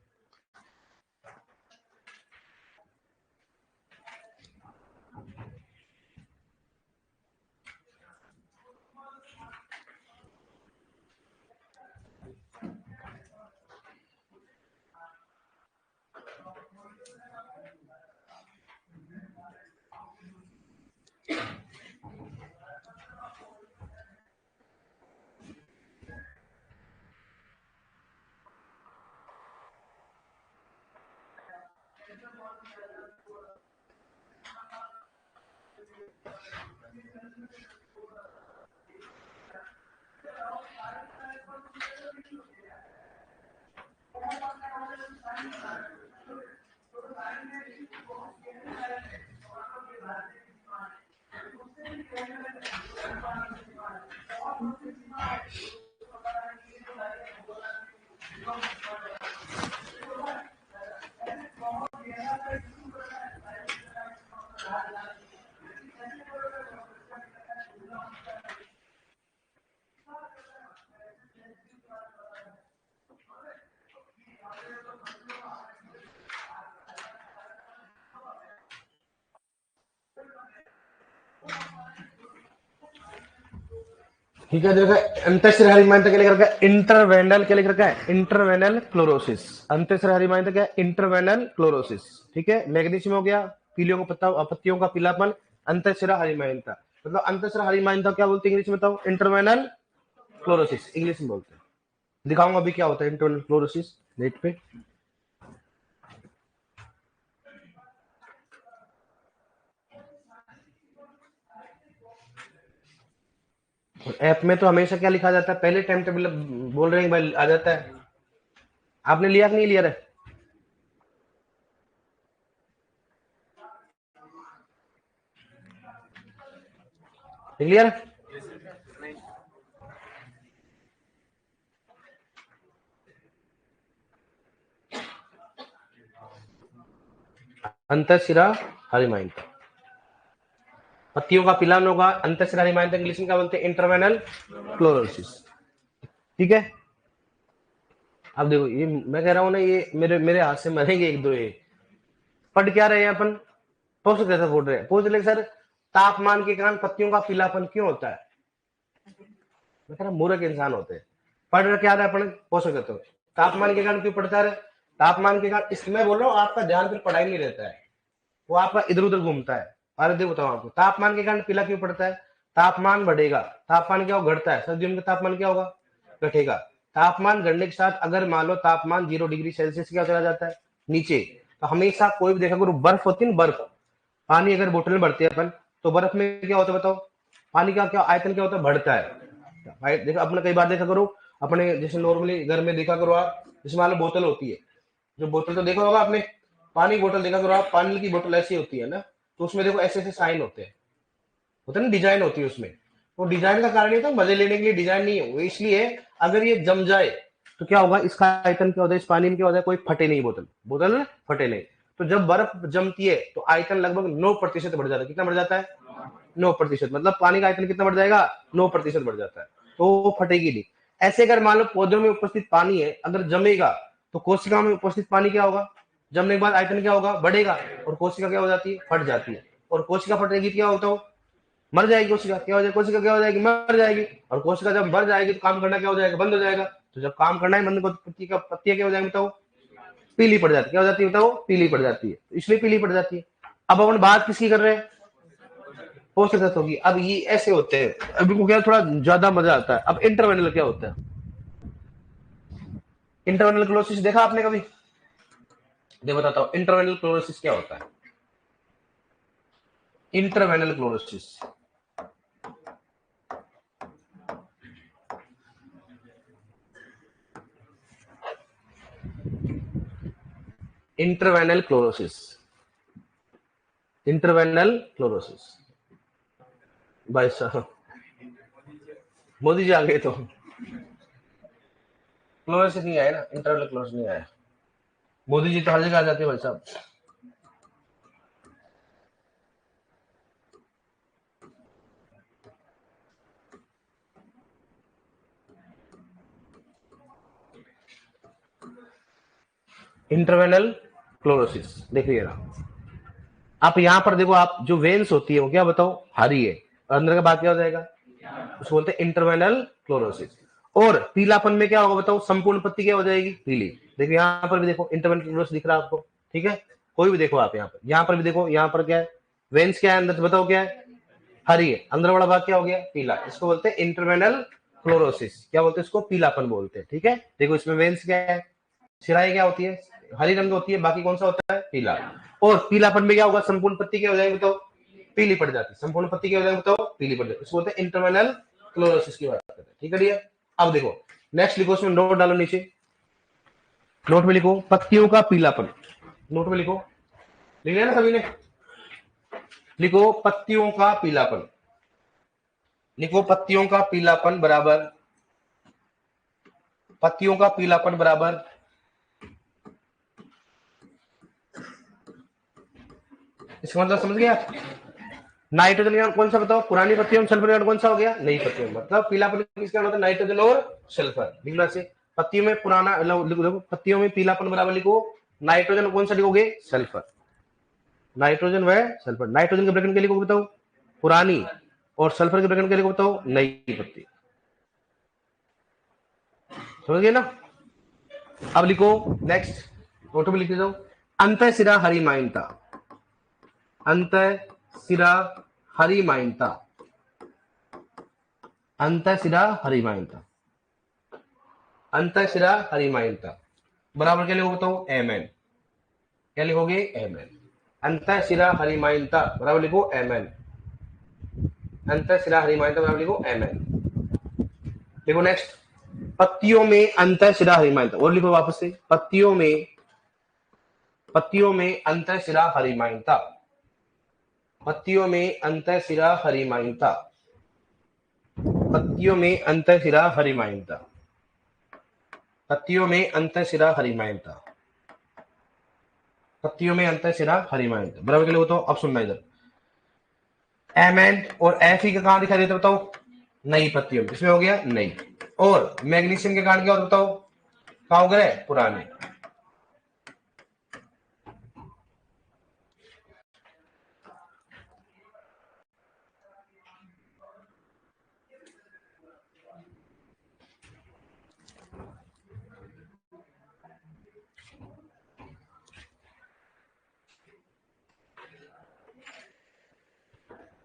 ठीक है, देखो अंतःशिरा हरिमाइंता क्या लिख रखा है? इंटरवेनल क्या लिख रखा है? इंटरवेनल क्लोरोसिस। अंतःशिरा हरिमाइंता क्या है? इंटरवेनल क्लोरोसिस। ठीक है, मैग्नीशियम हो गया, पीलियों का पत्ता, पत्तियों का पीलापन, अंतःशिरा हरिमाइंता। मतलब अंतःशिरा हरिमाइंता क्या बोलते हैं इंग्लिश में? बताओ। इंटरवेनल क्लोरोसिस इंग्लिश में बोलते हैं। दिखाऊंगा अभी क्या होता है इंटरवेनल क्लोरोसिस नेट पे। ऐप में तो हमेशा क्या लिखा जाता है? पहले टाइम टेबल बोल रहे हैं भाई, आ जाता है। आपने लिया कि नहीं लिया रे? क्लियर? अंतःशिरा हरिमाइंता, पत्तियों का पिलान होगा। अंतःशिरा हरिमाइंता इंग्लिश में क्या बोलते हैं? इंटरवेनल क्लोरोसिस। ठीक है, अब देखो ये मैं कह रहा हूं ना, ये मेरे मेरे हाथ से मरेंगे एक दो ये। पढ़ क्या रहे हैं अपन? पोषक तत्व पढ़ रहे हैं। पूछ ले सर, तापमान के कारण पत्तियों का पीलापन क्यों होता है? मैं कह रहा मूर्ख इंसान होते हैं। पढ़ क्या रहे अपन? पोषक तत्व। तापमान के कारण क्यों पड़ता है? तापमान के कारण, इसमें बोल रहा हूँ आपका ध्यान फिर पढ़ाई नहीं रहता है, वो आपका इधर उधर घूमता है। अरे देखो बताओ आपको, तापमान के कारण पीला क्यों पड़ता है? तापमान बढ़ेगा, तापमान क्या होगा? घटता है। सर्दियों में तापमान क्या होगा? घटेगा। तापमान घटने के साथ अगर मान लो तापमान 0 डिग्री सेल्सियस क्या चला जाता है? नीचे। तो हमेशा कोई भी देखा करो, बर्फ होती है ना, बर्फ, पानी अगर बोतल में भरते हैं अपन, तो बर्फ में क्या होता है बताओ? पानी का क्या आयतन क्या होता है? बढ़ता है भाई। देखो अपने कई बार देखा करो, अपने जैसे नॉर्मली घर में देखा करो आप, जैसे मान लो बोतल होती है, जो बोतल तो देखा होगा आपने, पानी की बोतल देखा करो आप, पानी की बोतल ऐसी होती है ना, तो उसमें देखो ऐसे ऐसे साइन होते हैं ना, डिजाइन होती है उसमें। वो डिजाइन का कारण ये था मजे लेने के लिए डिजाइन नहीं है वो, इसलिए अगर ये जम जाए तो क्या होगा? इसका आयतन क्या होता है? इस पानी में क्या होता है? कोई फटे नहीं, बोतल बोतल फटे नहीं। तो जब बर्फ जमती है तो आयतन लगभग 9% बढ़ जाता है। कितना बढ़ जाता है? 9%। मतलब पानी का आयतन कितना बढ़ जाएगा? 9% बढ़ जाता है। तो वो फटेगी नहीं। ऐसे अगर मान लो पौधों में उपस्थित पानी है, अगर जमेगा तो कोशिका में उपस्थित पानी क्या होगा, जमने के बाद आयतन क्या होगा, बढ़ेगा, और कोशिका क्या हो जाती है, फट जाती है, और कोशिका फटेगी क्या होता हो, मर जाएगी कोशिका, क्या हो जाएगी, कोशिका क्या हो जाएगी, मर जाएगी, और कोशिका जब मर जाएगी तो काम करना क्या हो जाएगा, बंद हो जाएगा। तो जब काम करना है बंद, पत्तियां क्या हो जाएंगी बताओ, पीली पड़ जाती है, क्या हो जाती है बताओ, पीली पड़ जाती है, इसलिए पीली पड़ जाती है। अब अपन बात किसकी कर रहे हैं, पोषक तत्वों की। अब ये ऐसे होते हैं, अभी को क्या थोड़ा ज्यादा मजा आता है। अब इंटरवेनल क्या होता है, इंटरवेनल क्लोरोसिस देखा आपने कभी, दे बताता हूं इंटरवेनल क्लोरोसिस क्या होता है। इंटरवेनल chlorosis, interveinal chlorosis, interveinal chlorosis, भाई साहब मोदी जी आ गए तो क्लोरोसिस नहीं आया ना, इंटरवेनल क्लोरोसिस नहीं आया, मोदी जी तो हर जगह आ जाते हैं भाई साहब। इंटरवेनल क्लोरोसिस देखिए ना, आप यहां पर देखो, आप जो वेन्स होती है वो क्या बताओ, हरी है, और अंदर का भाग क्या हो जाएगा, उसको बोलते हैं इंटरवेनल क्लोरोसिस। और पीलापन में क्या होगा बताओ, संपूर्ण पत्ती क्या हो जाएगी, पीली। देखो यहाँ पर भी देखो इंटरवेनल क्लोरोसिस दिख रहा है आपको, ठीक है, कोई भी देखो आप, यहाँ पर भी देखो, यहाँ पर क्या है, वेन्स क्या है, अंदर बताओ क्या है, हरी है, अंदर वाला भाग क्या हो गया, पीला, इसको बोलते हैं इंटरवेनल क्लोरोसिस, क्या बोलते हैं इसको, पीलापन बोलते हैं, ठीक है। देखो इसमें वेन्स क्या है, सिराएं क्या होती है, हरी रंग होती है, बाकी कौन सा होता है, पीला। और पीलापन में क्या होगा, संपूर्ण पत्ती क्या हो जाएगी बताओ, पीली पड़ जाती है, संपूर्ण पत्ती क्या हो जाएगी बताओ, पीली पड़ जाती है, इसको बोलते हैं इंटरवेनल क्लोरोसिस की बात करते हैं, ठीक है भैया। अब देखो नेक्स्ट लिखो, इसमें नोट डालो नीचे, नोट में लिखो पत्तियों का पीलापन, नोट में लिखो, लिख लिया ना सभी ने, लिखो पत्तियों का पीलापन, लिखो पत्तियों का पीलापन बराबर, पत्तियों का पीलापन बराबर, इसका मतलब समझ गया, नाइट्रोजन का कौन सा बताओ, पुरानी पत्तियों में, सल्फर का कौन सा हो गया, नई पत्तियों में, मतलब पीलापन किसका होता है, नाइट्रोजन और सल्फर, लिखना से पत्तियों में पुराना, देखो पत्तियों में पीलापन बराबर लिखो, नाइट्रोजन कौन सा लिखोगे, सल्फर, नाइट्रोजन व सल्फर, नाइट्रोजन के ब्रैकेट के लिखोगे बताओ पुरानी, और सल्फर के ब्रैकेट के लिखोगे बताओ नई पत्ती, समझ गए ना। अब लिखो नेक्स्ट, ऑटो में लिख दो, अंत सिरा हरिमाइनता, अंत सिरा हरिमाइनता, अंत सिरा हरिमाइनता, अंत सिरा हरिमाइनता बराबर क्या लिखोगे बताओ, एम एन, क्या लिखोगे, एम एन, अंत सिरा हरिमाइनता बराबर लिखो एम एन, अंत सिरा हरिमाइनता बराबर लिखो एम एन। देखो नेक्स्ट, पत्तियों में अंत सिरा हरिमाइनता, और लिखो वापस से, पत्तियों में, पत्तियों में अंत सिरा हरिमाइनता, पत्तियों में अंत सिरा हरिमाइनता, पत्तियों में अंत सिरा हरिमाइनता, पत्तियों में अंत सिरा हरिमाइनता, पत्तियों में अंत सिरा हरिमाइनता बराबर के लिए बताओ। अब सुनना इधर, एम एन और एफ ई का कहां दिखाई देता बताओ, नई पत्तियों में, इसमें हो गया नई, और मैग्नीशियम के कारण क्या होता बताओ, कहां हो गए, पुराने।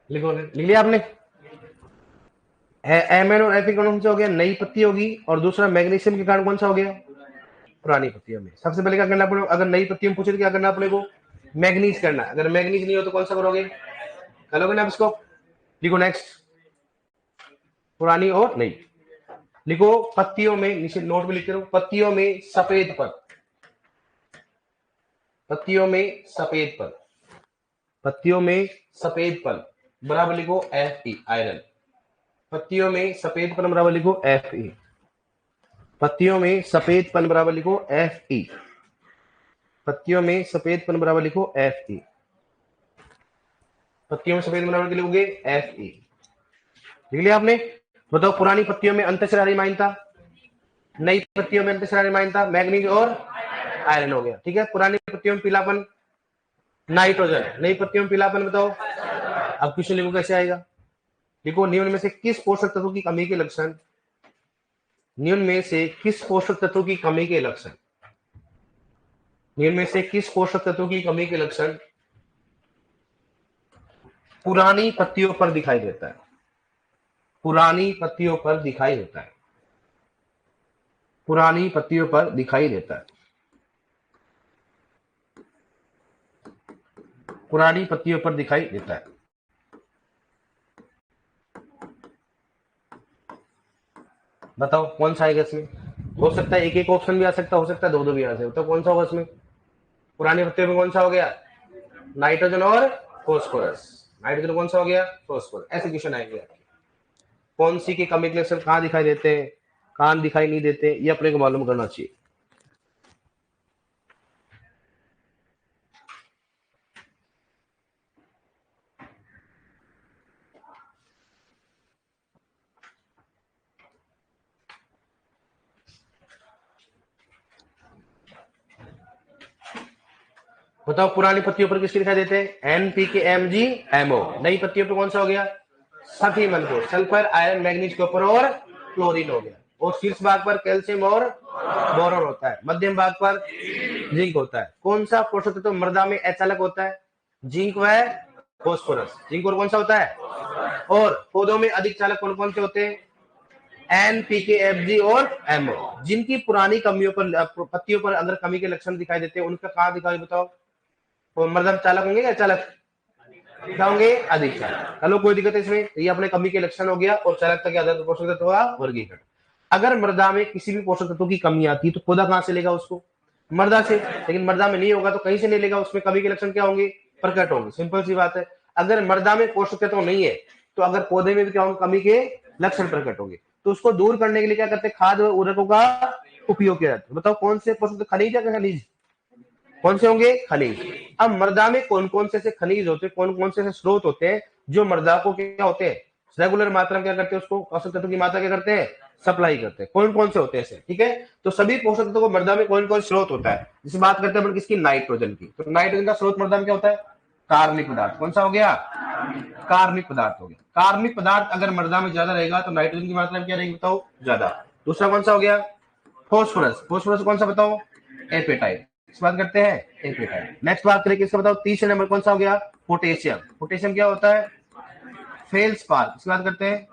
लिखो, लिख लिया आपने, एम एन और एफ ई कौन सा हो गया, नई पत्ती होगी, और दूसरा मैग्नीशियम के कारण कौन सा हो गया, पुरानी पत्तियों में। सबसे पहले क्या करना पड़ेगा, अगर नई पत्तियों में पूछे तो क्या करना पड़ेगा, मैग्नीज करना, अगर मैग्नीज नहीं हो तो कौन सा करोगे, करोगे ना इसको। लिखो नेक्स्ट, पुरानी और नई, लिखो पत्तियों में, नीचे नोट में लिखते रहो, पत्तियों में सफेद पद, पत्तियों में सफेद पद, पत्तियों में सफेद पल बराबर लिखो एफ ई, आयरन, पत्तियों में सफेद पन बराबर लिखो एफ ई, पत्तियों में सफेद पन बराबर लिखो एफ ई, पत्तियों में सफेद पन बराबर लिखो एफ ई, पत्तियों में सफेद बराबर लिखोगे एफ ई, लिख लिया आपने। बताओ पुरानी पत्तियों में अंतःशिरा हरिमाइनता, नई पत्तियों में तीसरा एमाइन था मैग्नीज और आयरन हो गया। ठीक है, पुरानी पत्तियों में पीलापन नाइट्रोजन, नई पत्तियों में पीलापन बताओ। अब क्वेश्चन लिखो कैसे आएगा, लिखो निम्न में से किस पोषक तत्व की कमी के लक्षण, निम्न में से किस पोषक तत्व की कमी के लक्षण, निम्न में से किस पोषक तत्व की कमी के लक्षण पुरानी पत्तियों पर दिखाई देता है, पुरानी पत्तियों पर दिखाई देता है, पुरानी पत्तियों पर दिखाई देता है, पुरानी पत्तियों पर दिखाई देता है। बताओ कौन सा आएगा इसमें, हो सकता है एक एक ऑप्शन भी आ सकता, हो सकता है दो दो भी आ सकता, तो कौन सा होगा इसमें, पुरानी पत्तियों में कौन सा हो गया, नाइट्रोजन और फॉस्फोरस, नाइट्रोजन कौन सा हो गया, फॉस्फोरस। ऐसे क्वेश्चन आएंगे आपके, कौन सी के कमी के लक्षण कहां दिखाई देते हैं, कहां दिखाई नहीं देते, ये अपने को मालूम करना चाहिए। बताओ पुरानी पत्तियों पर किसके दिखाई देते हैं, एनपीके एमजी एमओ, नई पत्तियों पर कौन सा हो गया, सभी मन को सल्फर आयरन मैग्नीज के ऊपर और क्लोरीन हो गया, और शीर्ष भाग पर कैल्शियम और बोरॉन होता है, मध्यम भाग पर जिंक होता है। कौन सा पोषक तत्व मृदा में अचालक होता है, जिंक व फॉस्फोरस, जिंक और कौन सा होता है, और पौधों में अधिक चालक कौन कौन से होते हैं, एनपीके एफजी और एमओ। जिनकी पुरानी कमियों पर पत्तियों पर अगर कमी के लक्षण दिखाई देते हैं उनका कहां दिखाई बताओ, वो मृदा चालक होंगे या चालक, क्या होंगे, अधिक चालक। चलो कोई दिक्कत है इसमें, ये अपने कमी के लक्षण हो गया, और चालकता के आधार पर पोषक तत्व का वर्गीकरण। अगर मृदा में किसी भी पोषक तत्व की कमी आती है तो पौधा कहां से लेगा उसको, मृदा से, लेकिन मृदा में नहीं होगा तो कहीं से नहीं लेगा, उसमें कमी के लक्षण क्या होंगे, प्रकट होंगे, सिंपल सी बात है। अगर मृदा में पोषक तत्व नहीं है तो अगर पौधे में भी क्या होंगे, कमी के लक्षण प्रकट होंगे, तो उसको दूर करने के लिए क्या करते हैं, खाद व उर्वरकों का उपयोग किया जाता है। बताओ कौन से पोषक तत्व, खनिज या खनिज, कौन से होंगे, खनिज। अब मृदा में कौन कौन से खनिज होते हैं, कौन कौन से स्रोत होते हैं जो मृदा को क्या होते हैं, रेगुलर मात्रा में क्या करते हैं, उसको पोषक तत्व की मात्रा क्या करते हैं, सप्लाई करते हैं, कौन कौन से होते हैं ऐसे। ठीक है, तो सभी पोषक तत्वों को मृदा में कौन कौन स्रोत होता है, जिसे बात करते हैं किसकी, नाइट्रोजन की। तो नाइट्रोजन का स्रोत मृदा में क्या होता है, कार्बनिक पदार्थ, कौन सा हो गया, कार्बनिक पदार्थ हो गया। कार्बनिक पदार्थ अगर मृदा में ज्यादा रहेगा तो नाइट्रोजन की मात्रा क्या रहेगी बताओ, ज्यादा। दूसरा कौन सा हो गया, फॉस्फोरस, फॉस्फोरस कौन सा बताओ, एपेटाइट, इस बात करते हैं एपेटाइट। नेक्स्ट बात करें किसका बताओ, तीसरे नंबर कौन सा हो गया, पोटेशियम, पोटेशियम क्या होता है, फेल्सपार, इसकी बात करते हैं,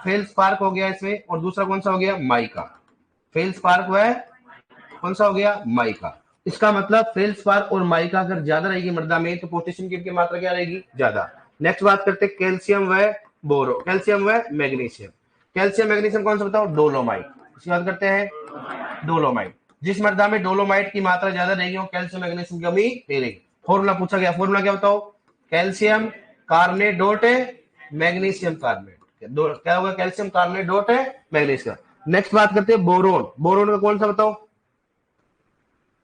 फेल्सपार्क हो गया इसमें। और दूसरा कौन सा हो गया, माइका, फेल्सपार्क है, कौन सा हो गया, माइका। इसका मतलब फेल्सपार्क और माइका अगर ज्यादा रहेगी मृदा में तो पोटेशियम की मात्रा क्या रहेगी, ज्यादा। नेक्स्ट बात करते हैं कैल्शियम व बोरो, कैल्शियम व मैग्नीशियम, कैल्शियम मैग्नीशियम कौन सा बताओ, डोलोमाइट, इसकी बात करते हैं डोलोमाइट। जिस मृदा में डोलोमाइट की मात्रा ज्यादा रहेगी वो कैल्शियम मैग्नीशियम की कमी नहीं रहेगी। फॉर्मूला पूछा गया, फॉर्मूला क्या बताओ, calcium carbonate dot magnesium carbonate, क्या होगा, calcium carbonate dot magnesium. Next बात करते हैं बोरोन, बोरोन का कौन सा बताओ,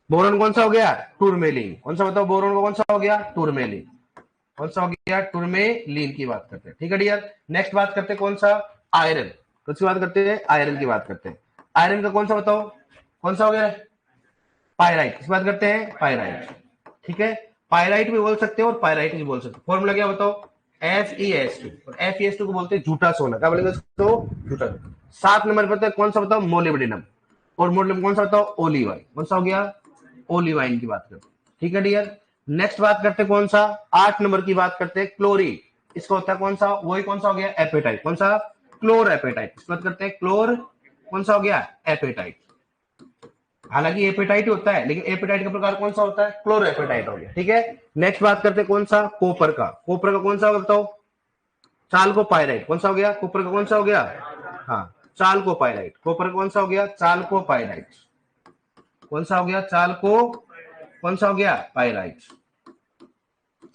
बोरोन कौन सा हो गया, टूरमेलिन, कौन सा बताओ, बोरोन का कौन सा हो गया, टूरमेलिन, कौन सा हो गया, टूरमेलिन की बात करते हैं। ठीक है डियर, नेक्स्ट बात करते हैं कौन सा, आयरन, कौन सी बात करते हैं, आयरन की बात करते हैं। आयरन का कौन सा बताओ, कौन सा हो गया, पायराइट, इस बात करते हैं पायराइट। ठीक है, पायराइट भी बोल सकते हो और पायराइट भी बोल सकते हो। फॉर्मूला क्या बताओ, FeS2, और FeS2 को बोलते हैं झूठा सोना, क्या बोलेंगे उसको, झूठा सोना। 7 नंबर पर कौन सा बताओ, मोलिब्डेनम, और मोलिब्डेनम कौन सा बताओ, ओलिवाइन, कौन सा हो गया, ओलिवाइन की बात करते हैं। ठीक है डियर, नेक्स्ट बात करते हैं कौन सा, 8 नंबर की बात करते हैं क्लोरीन, इसका होता है कौन सा, वही कौन सा हो गया, एपेटाइट, कौन सा, क्लोर एपेटाइट, इस बात करते हैं क्लोर, कौन सा हो गया, एपेटाइट। हालांकि एपेटाइट होता है लेकिन एपेटाइट का प्रकार कौन सा होता है, क्लोरो एपेटाइट हो गया। ठीक है, नेक्स्ट बात करते हैं कौन सा, कोपर का, कोपर का कौन सा होगा बताओ, चालको पायराइट, कौन सा हो गया, कोपर का कौन सा हो गया, हाँ चालको पायराइट, कोपर का कौन सा हो गया, चालको पायराइट, कौन सा हो गया, चालको, कौन सा हो गया, पायराइट,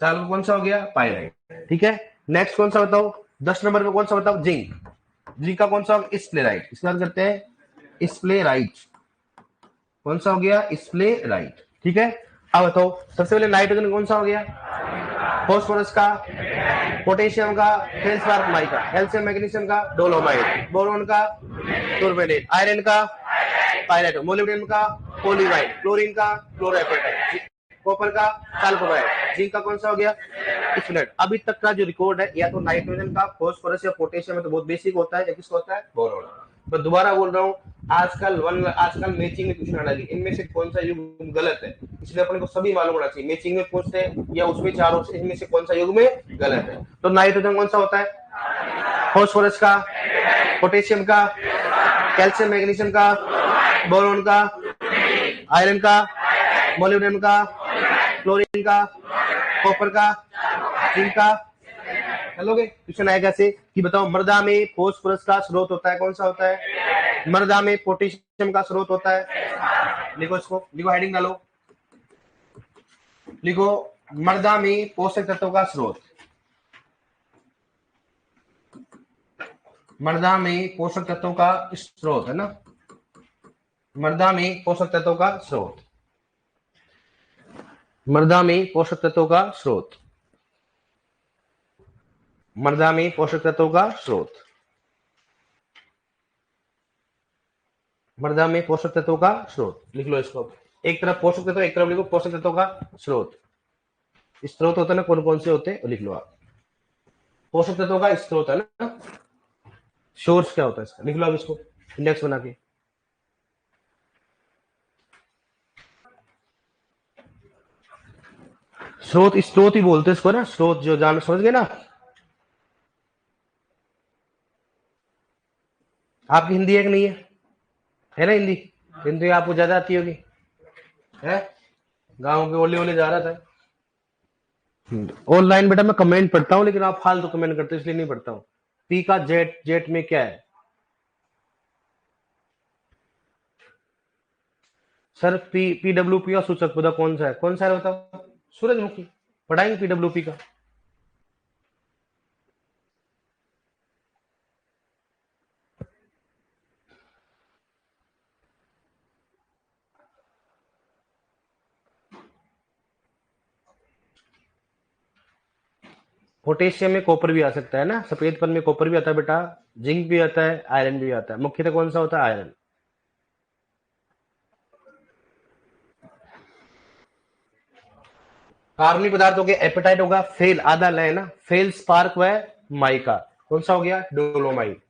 चालको कौन सा हो गया, पायराइट। ठीक है, नेक्स्ट कौन सा बताओ, 10 नंबर पे कौन सा बताओ, जिंक, जिंक का कौन सा होगा, स्प्लेराइट, इसके बाद करते हैं स्प्लेराइट, कौन सा हो गया, स्प्लेराइट। ठीक है, अब बताओ सबसे पहले नाइट्रोजन कौन सा हो गया, फॉस्फोरस का, पोटेशियम का, फेल्सपार्क माइका, कैल्शियम मैग्नीशियम का, डोलोमाइट, बोरोन का, टूरमेलिन, आयरन का, पायरेट, मोलिब्डेनम का पोलीवाइन, क्लोरीन का क्लोरोएपेटाइट, कॉपर का सल्फोनाइड, जिंक का कौन सा हो गया स्प्लेट। अभी तक का जो रिकॉर्ड है या तो नाइट्रोजन का, फॉस्फोरस या पोटेशियम है तो बहुत बेसिक होता है, या किसका होता है बोरोन। मैं दोबारा बोल रहा हूँ, आजकल मैचिंग में क्वेश्चन आने लगी, इनमें से कौन सा युग गलत है, इसलिए अपने को सभी मालूम होना चाहिए। मैचिंग में पूछते हैं या उसमें चारों से इनमें से कौन सा युग में गलत है। तो नाइट्रोजन कौन सा होता है, फॉस्फोरस का, पोटेशियम का, कैल्शियम मैग्नीशियम का, बोरोन का, आयरन का, मोलिब्डेनम का, क्लोरीन का, कॉपर का, जिंक का। चलोगे क्वेश्चन आएगा से कि बताओ मृदा में फॉस्फोरस का स्रोत होता है, कौन सा होता है, मृदा में पोटेशियम का स्रोत होता है। लिखो इसको, लिखो हेडिंग डालो, लिखो मृदा में पोषक तत्वों का स्रोत, मृदा में पोषक तत्वों का स्रोत है ना, मृदा में पोषक तत्वों का स्रोत, मृदा में पोषक तत्वों का स्रोत, मृदा में पोषक तत्वों का स्रोत, मृदा में पोषक तत्वों का स्रोत। लिख लो इसको, एक तरफ पोषक तत्व, एक तरफ लिखो पोषक तत्वों का स्रोत। स्रोत होता है ना, कौन कौन से होते हैं लिख लो आप। पोषक तत्वों का स्रोत है ना, सोर्स क्या होता है इसका, लिख लो आप इसको इंडेक्स बना के। स्रोत, स्रोत ही बोलते हैं इसको ना, स्रोत जो जान, समझ गए ना। आपकी हिंदी है कि नहीं है ना हिंदी, हिंदी आपको ज्यादा आती होगी है, गांव के ओले ओले जा रहा था। ऑनलाइन बेटा मैं कमेंट पढ़ता हूँ, लेकिन आप फालतू कमेंट करते हो इसलिए नहीं पढ़ता हूँ। पी का जेट, जेट में क्या है सर, पीडब्ल्यूपी का सूचक पौधा कौन सा है, कौन सा है बताओ, सूरजमुखी। पढ़ाएंगे पीडब्ल्यूपी का। पोटेशियम में कॉपर भी आ सकता है ना, सफेद पन में कॉपर भी आता है बेटा, जिंक भी आता है, आयरन भी आता है, मुख्यतः कौन सा होता है आयरन। कार्बनिक पदार्थ हो गया, एपेटाइट होगा, फेल आधा है ना, फेल स्पार्क व माइका, कौन सा हो गया डोलोमाइट,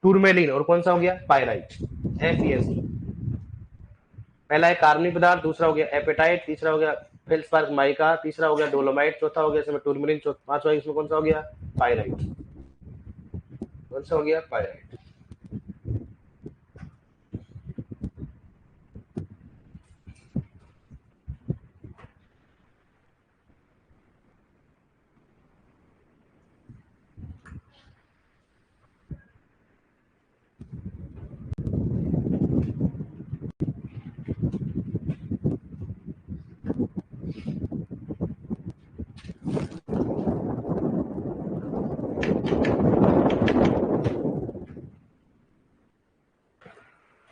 टूरमेलिन, और कौन सा हो गया पायराइट, FeSi। पहला है कार्बनिक पदार्थ, दूसरा हो गया एपेटाइट, तीसरा हो गया फेल्सपार्क माइका, तीसरा हो गया डोलोमाइट, चौथा हो गया इसमें टूरमेलिन, पांचवा इसमें कौन सा हो गया पायराइट, कौन सा हो गया पायराइट।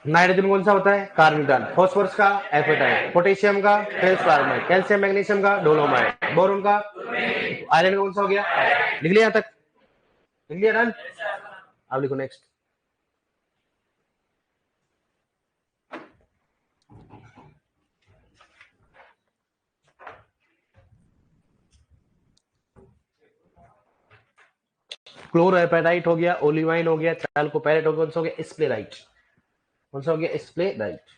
नाइट्रोजन कौन सा होता है कार्बनिक पदार्थ, फास्फोरस का एपेटाइट, पोटेशियम का फेल्सपार्क, कैल्शियम मैग्नीशियम का डोलोमाइट, बोरोन का, आयरन का कौन सा हो गया, लिख लिया यहाँ तक, लिख लिया डन। अब लिखो नेक्स्ट। क्लोरोएपेटाइट हो गया, ओलिवाइन हो गया, चालकोपैरेट हो गया, कौन सा हो गया स्प्लेराइट, कौन सा हो गया स्प्लेराइट।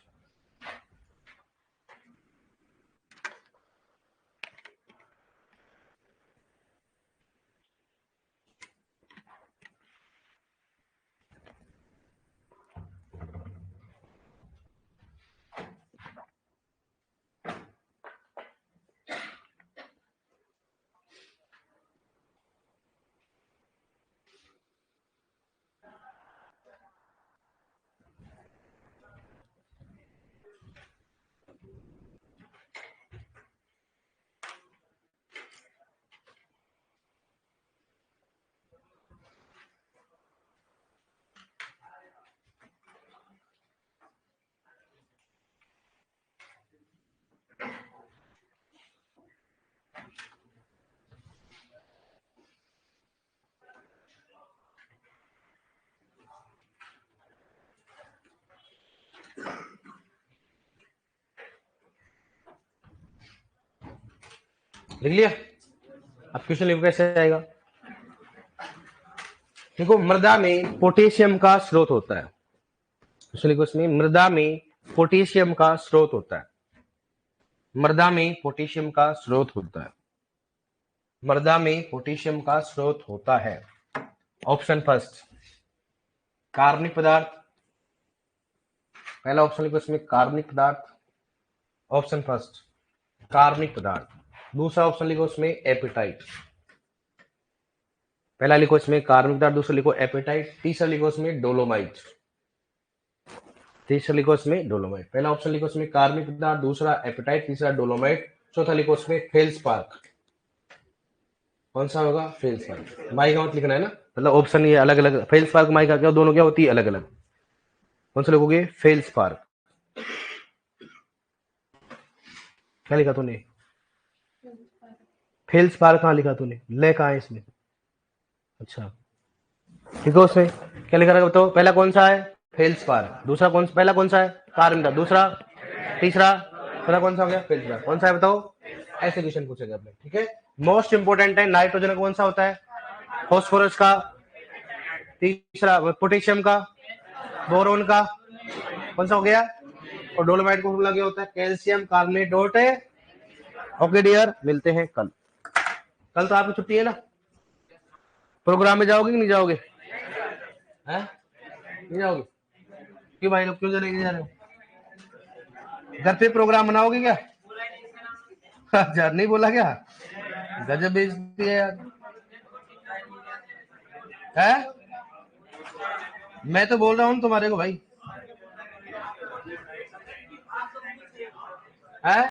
लिख लिया? अब क्वेश्चन लिखो कैसे आएगा। देखो मृदा में पोटेशियम का स्रोत होता है, क्वेश्चन लिखो इसमें, मृदा में पोटेशियम का स्रोत होता है, मृदा में पोटेशियम का स्रोत होता है, मृदा में पोटेशियम का स्रोत होता है। ऑप्शन फर्स्ट कार्बनिक पदार्थ, पहला ऑप्शन लिखो इसमें कार्बनिक पदार्थ, ऑप्शन फर्स्ट कार्बनिक पदार्थ। दूसरा ऑप्शन लिखो इसमें एपेटाइट, पहला लिखो इसमें कार्बनिक पदार्थ, दूसरा लिखो एपेटाइट, तीसरा लिखो इसमें डोलोमाइट, तीसरा लिखो इसमें डोलोमाइट। पहला ऑप्शन लिखो इसमें कार्बनिक पदार्थ, दूसरा एपेटाइट, तीसरा डोलोमाइट, चौथा लिखो इसमें फेल्सपार्क। कौन सा होगा? फेल्सपार्क। माई का मत लिखना है ना, मतलब ऑप्शन ये अलग अलग, फेल्सपार्क माई का क्या दोनों क्या होती है अलग अलग। कौन सा लिखोगे? फेल्सपार्क। क्या लिखा तूने? फेल्सपार्क कहाँ लिखा तूने? ले कहाँ है इसमें? अच्छा ठीक है, उसमें क्या लिखा रहा बताओ। पहला कौन सा है? फेल्सपार्क। दूसरा कौन, पहला कौन सा है? कार्बन, दूसरा, तीसरा, पहला कौन सा हो गया? फेल्सपार्क। कौन सा है बताओ? ऐसे क्वेश्चन पूछेगा अपने, ठीक है। मोस्ट इंपोर्टेंट है नाइट्रोजन का कौन सा होता है? फॉस्फोरस का, तीसरा पोटेशियम का, बोरोन का, कौन सा हो गया? और डोलोमाइट का फॉर्मूला क्या होता है? कैल्शियम कार्बोनेट डॉट है। ओके डियर, मिलते हैं कल। कल तो आपकी छुट्टी है ना, प्रोग्राम में जाओगे कि नहीं जाओगे? हैं? नहीं जाओगे? क्यों भाई लोग, क्यों नहीं जा रहे हो? घर पे प्रोग्राम बनाओगे क्या? अच्छा नहीं बोला क्या? गजब बेइज्जती है यार। है? मैं तो बोल रहा हूँ तुम्हारे को भाई। है?